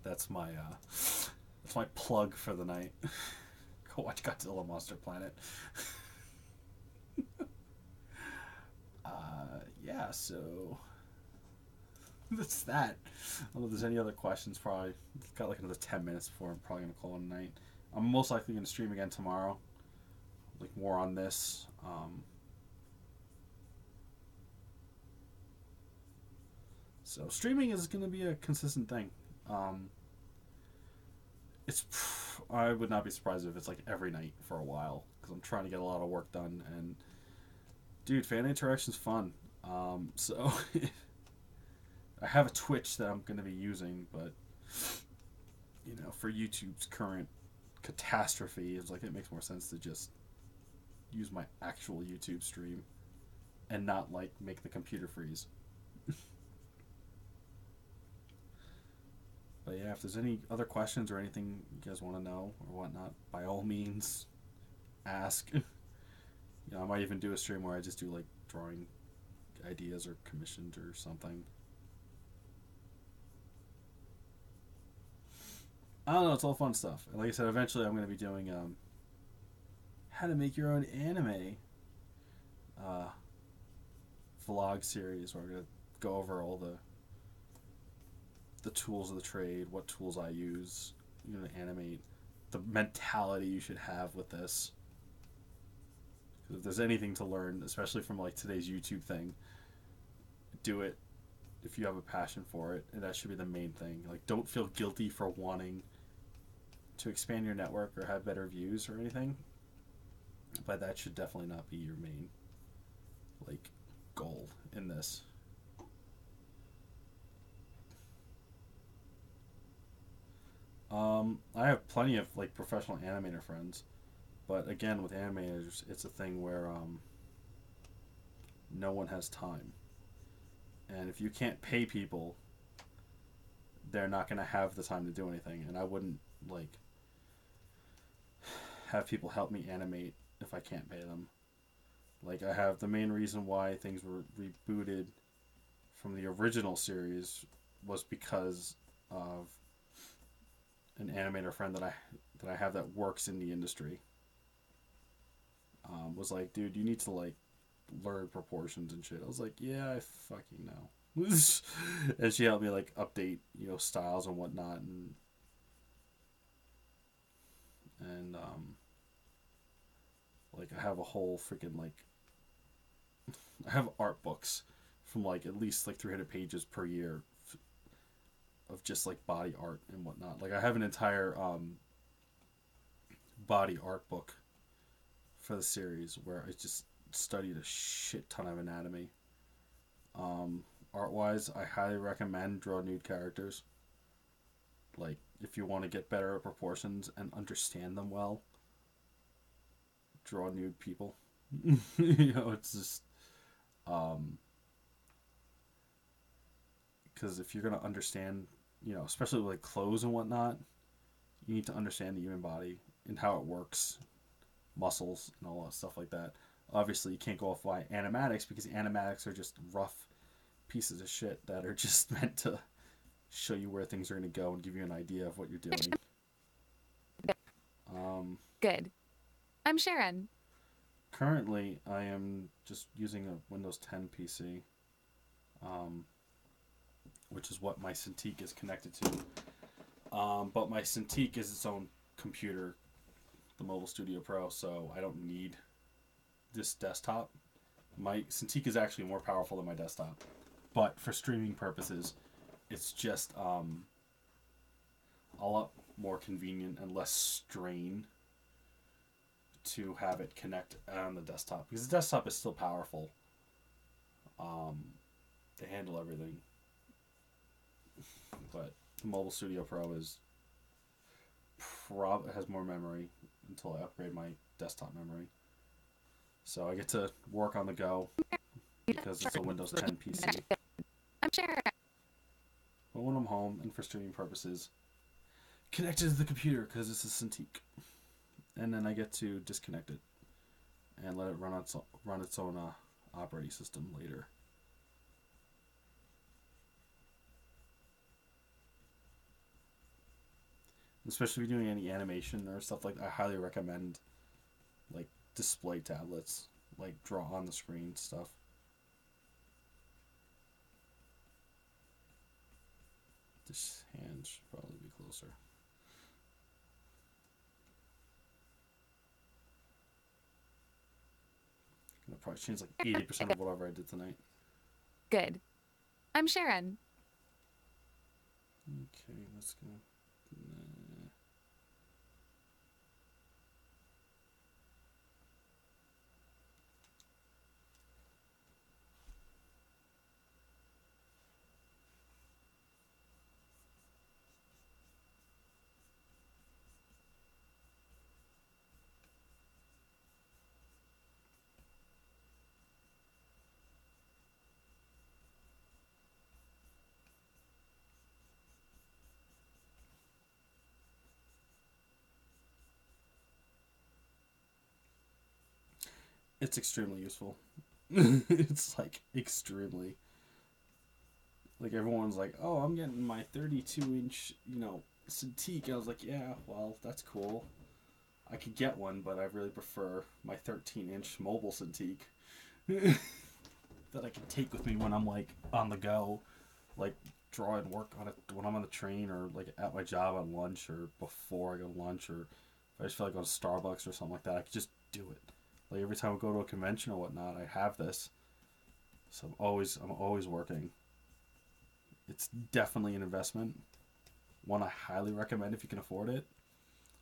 That's my plug for the night. Go watch Godzilla Monster Planet. Yeah, so that's that. I don't know if there's any other questions. Probably got like another 10 minutes before I'm probably gonna call it a night. I'm most likely gonna stream again tomorrow, like more on this. So streaming is gonna be a consistent thing. I would not be surprised if it's like every night for a while because I'm trying to get a lot of work done. And dude, fan interaction's fun. So I have a Twitch that I'm going to be using, but you know, for YouTube's current catastrophe, it's like it makes more sense to just use my actual YouTube stream and not like make the computer freeze. But yeah, if there's any other questions or anything you guys want to know or whatnot, by all means, ask. You know, I might even do a stream where I just do like drawing ideas or commissioned or something. I don't know, it's all fun stuff. And like I said, eventually I'm going to be doing how to make your own anime vlog series where I'm going to go over all the tools of the trade, what tools I use, you know, to animate, the mentality you should have with this. Because if there's anything to learn, especially from like today's YouTube thing, do it if you have a passion for it, and that should be the main thing. Like, don't feel guilty for wanting to expand your network or have better views or anything, but that should definitely not be your main like goal in this. I have plenty of like professional animator friends, but again, with animators, it's a thing where no one has time, and if you can't pay people, they're not going to have the time to do anything. And I wouldn't like have people help me animate if I can't pay them. Like, I have the main reason why things were rebooted from the original series was because of an animator friend that I have that works in the industry. Was like, dude, you need to like learn proportions and shit. I was like, yeah, I fucking know. And she helped me like update, you know, styles and whatnot, and Like, I have a whole freaking, like, I have art books from, like, at least, like, 300 pages per year of just, like, body art and whatnot. Like, I have an entire body art book for the series where I just studied a shit ton of anatomy. Art-wise, I highly recommend draw nude characters. Like, if you want to get better at proportions and understand them well, draw nude people. It's just because if you're gonna understand, especially with like clothes and whatnot, you need to understand the human body and how it works, muscles and all that stuff like that. Obviously, you can't go off by animatics because animatics are just rough pieces of shit that are just meant to show you where things are going to go and give you an idea of what you're doing. Good. I'm Sharon. Currently, I am just using a Windows 10 PC, which is what my Cintiq is connected to. But my Cintiq is its own computer, the Mobile Studio Pro, so I don't need this desktop. My Cintiq is actually more powerful than my desktop, but for streaming purposes, it's just a lot more convenient and less strain to have it connect on the desktop, because the desktop is still powerful to handle everything, but the Mobile Studio Pro has more memory until I upgrade my desktop memory, so I get to work on the go because it's a Windows 10 PC. I'm Sharon. But when I'm home and for streaming purposes, connected to the computer because it's a Cintiq, and then I get to disconnect it and let it run its own operating system later. Especially if you're doing any animation or stuff like that, I highly recommend like display tablets, like draw on the screen stuff. This hand should probably be closer. I'm gonna probably change like 80% of whatever I did tonight. Good. I'm Sharon. Okay, let's go. It's extremely useful. It's like extremely. Like everyone's like, oh, I'm getting my 32-inch, Cintiq. I was like, yeah, well, that's cool. I could get one, but I really prefer my 13-inch mobile Cintiq that I can take with me when I'm like on the go, like draw and work on it when I'm on the train or like at my job on lunch or before I go to lunch, or if I just feel like going to Starbucks or something like that, I could just do it. Like every time I go to a convention or whatnot, I have this, so I'm always working. It's definitely an investment. One I highly recommend if you can afford it.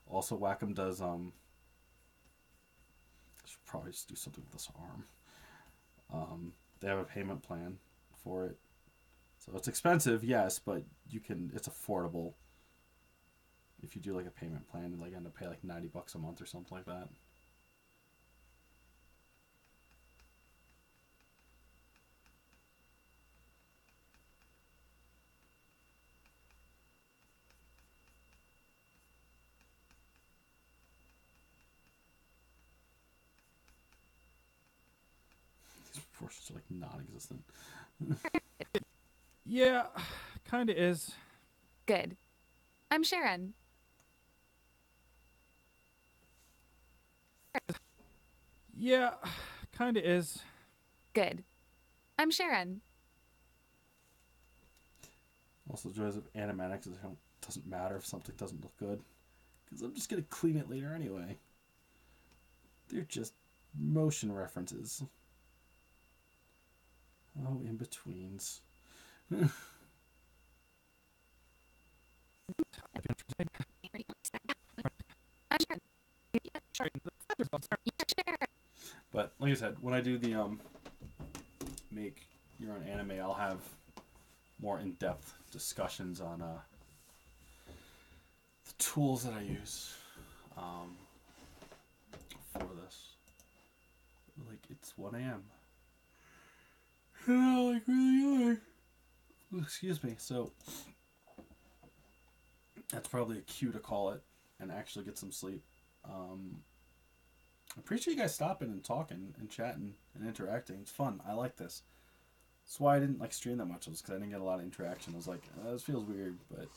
Also, Wacom does I should probably just do something with this arm. They have a payment plan for it, so it's expensive, yes, but it's affordable if you do like a payment plan and like end up paying like $90 a month or something like that. These proportions are like non-existent. Yeah, kind of is. Good. I'm Sharon. Yeah, kind of is. Good. I'm Sharon. Also, the joys of animatics is it doesn't matter if something doesn't look good, because I'm just gonna clean it later anyway. They're just motion references. Oh, in betweens. But like I said, when I do the make your own anime, I'll have more in-depth discussions on the tools that I use for this. Like, it's 1 a.m. Like, really. Excuse me. So that's probably a cue to call it and actually get some sleep. I appreciate you guys stopping and talking and chatting and interacting. It's fun. I like this. That's why I didn't like stream that much, was because I didn't get a lot of interaction. I was like, this feels weird, but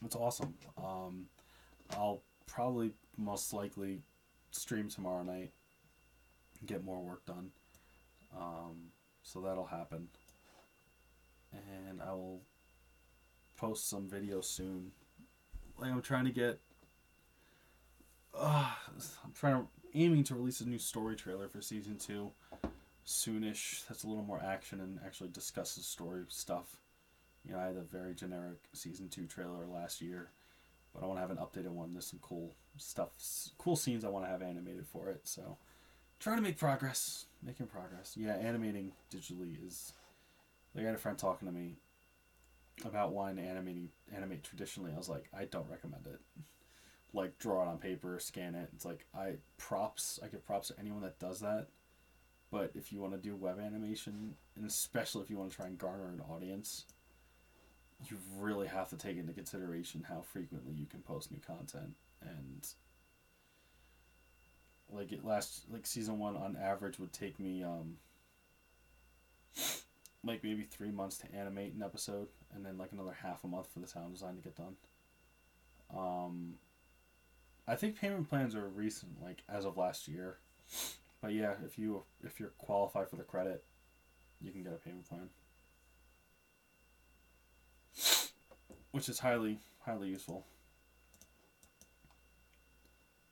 it's awesome. I'll probably most likely stream tomorrow night and get more work done. So that'll happen. And I will post some videos soon. Like, I'm trying to get aiming to release a new story trailer for season 2 soonish. That's a little more action and actually discusses story stuff. You know, I had a very generic season 2 trailer last year, but I want to have an updated one. There's some cool stuff, cool scenes I want to have animated for it. So, trying to make progress, making progress. Yeah, animating digitally is. Like, I had a friend talking to me about wanting to animate traditionally. I was like, I don't recommend it. Like, draw it on paper, scan it. It's like, I give props to anyone that does that. But if you want to do web animation, and especially if you want to try and garner an audience, you really have to take into consideration how frequently you can post new content. And like, season 1 on average would take me like maybe 3 months to animate an episode, and then like another half a month for the sound design to get done. I think payment plans are recent, like as of last year. But yeah, if you're qualified for the credit, you can get a payment plan, which is highly useful.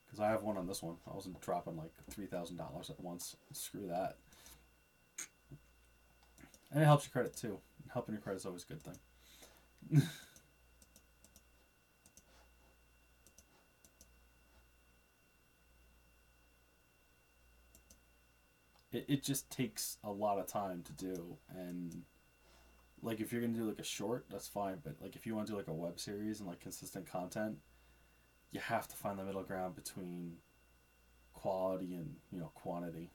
Because I have one on this one. I wasn't dropping like $3,000 at once. Screw that. And it helps your credit too. Helping your credit is always a good thing. It just takes a lot of time to do, and like if you're gonna do like a short, that's fine, but like if you want to do like a web series and like consistent content, you have to find the middle ground between quality and, you know, quantity,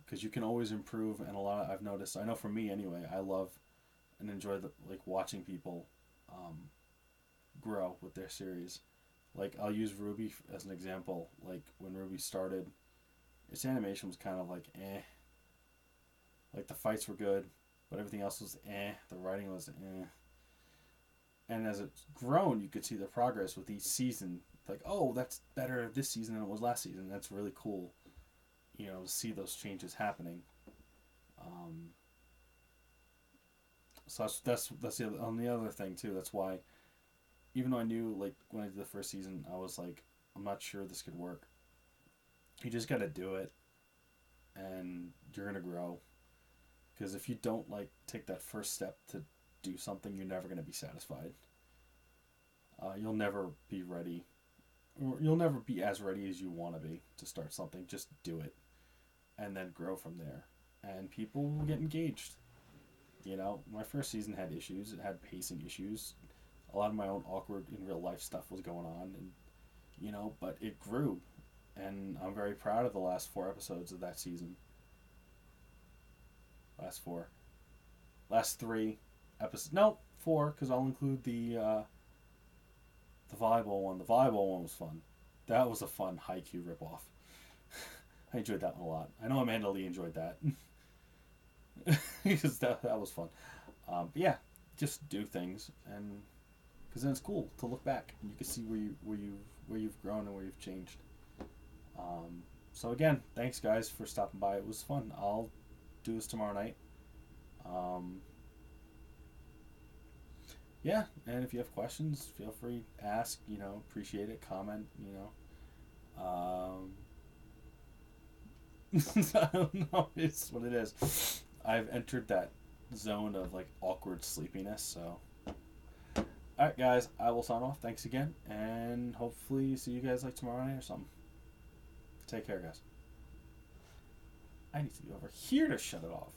because you can always improve. And I've noticed, I know for me anyway, I love and enjoy like watching people grow with their series. Like, I'll use Ruby as an example. Like, when Ruby started, its animation was kind of like eh. Like, the fights were good, but everything else was eh. The writing was eh. And as it's grown, you could see the progress with each season. Like, oh, that's better this season than it was last season. That's really cool, you know, to see those changes happening. So that's on the other thing too. That's why, even though I knew, like, when I did the first season, I was like, I'm not sure this could work. You just gotta do it, and you're gonna grow. Because if you don't, like, take that first step to do something, you're never gonna be satisfied. You'll never be ready, or you'll never be as ready as you want to be to start something. Just do it, and then grow from there. And people will get engaged. You know, my first season had issues. It had pacing issues. A lot of my own awkward in real life stuff was going on, and you know, but it grew, and I'm very proud of the last 4 episodes of that season. Last 3 episodes. No, 4, because I'll include the volleyball one. The volleyball one was fun. That was a fun Haikyuu ripoff. I enjoyed that one a lot. I know Amanda Lee enjoyed that. Because that was fun. But yeah, just do things, and because then it's cool to look back and you can see where you've grown and where you've changed. So again, thanks guys for stopping by. It was fun. I'll do this tomorrow night. Yeah, and if you have questions, feel free to ask. You know, appreciate it. Comment. You know, I don't know. It's what it is. I've entered that zone of like awkward sleepiness. So, all right, guys, I will sign off. Thanks again, and hopefully see you guys like tomorrow night or something. Take care, guys. I need to be over here to shut it off.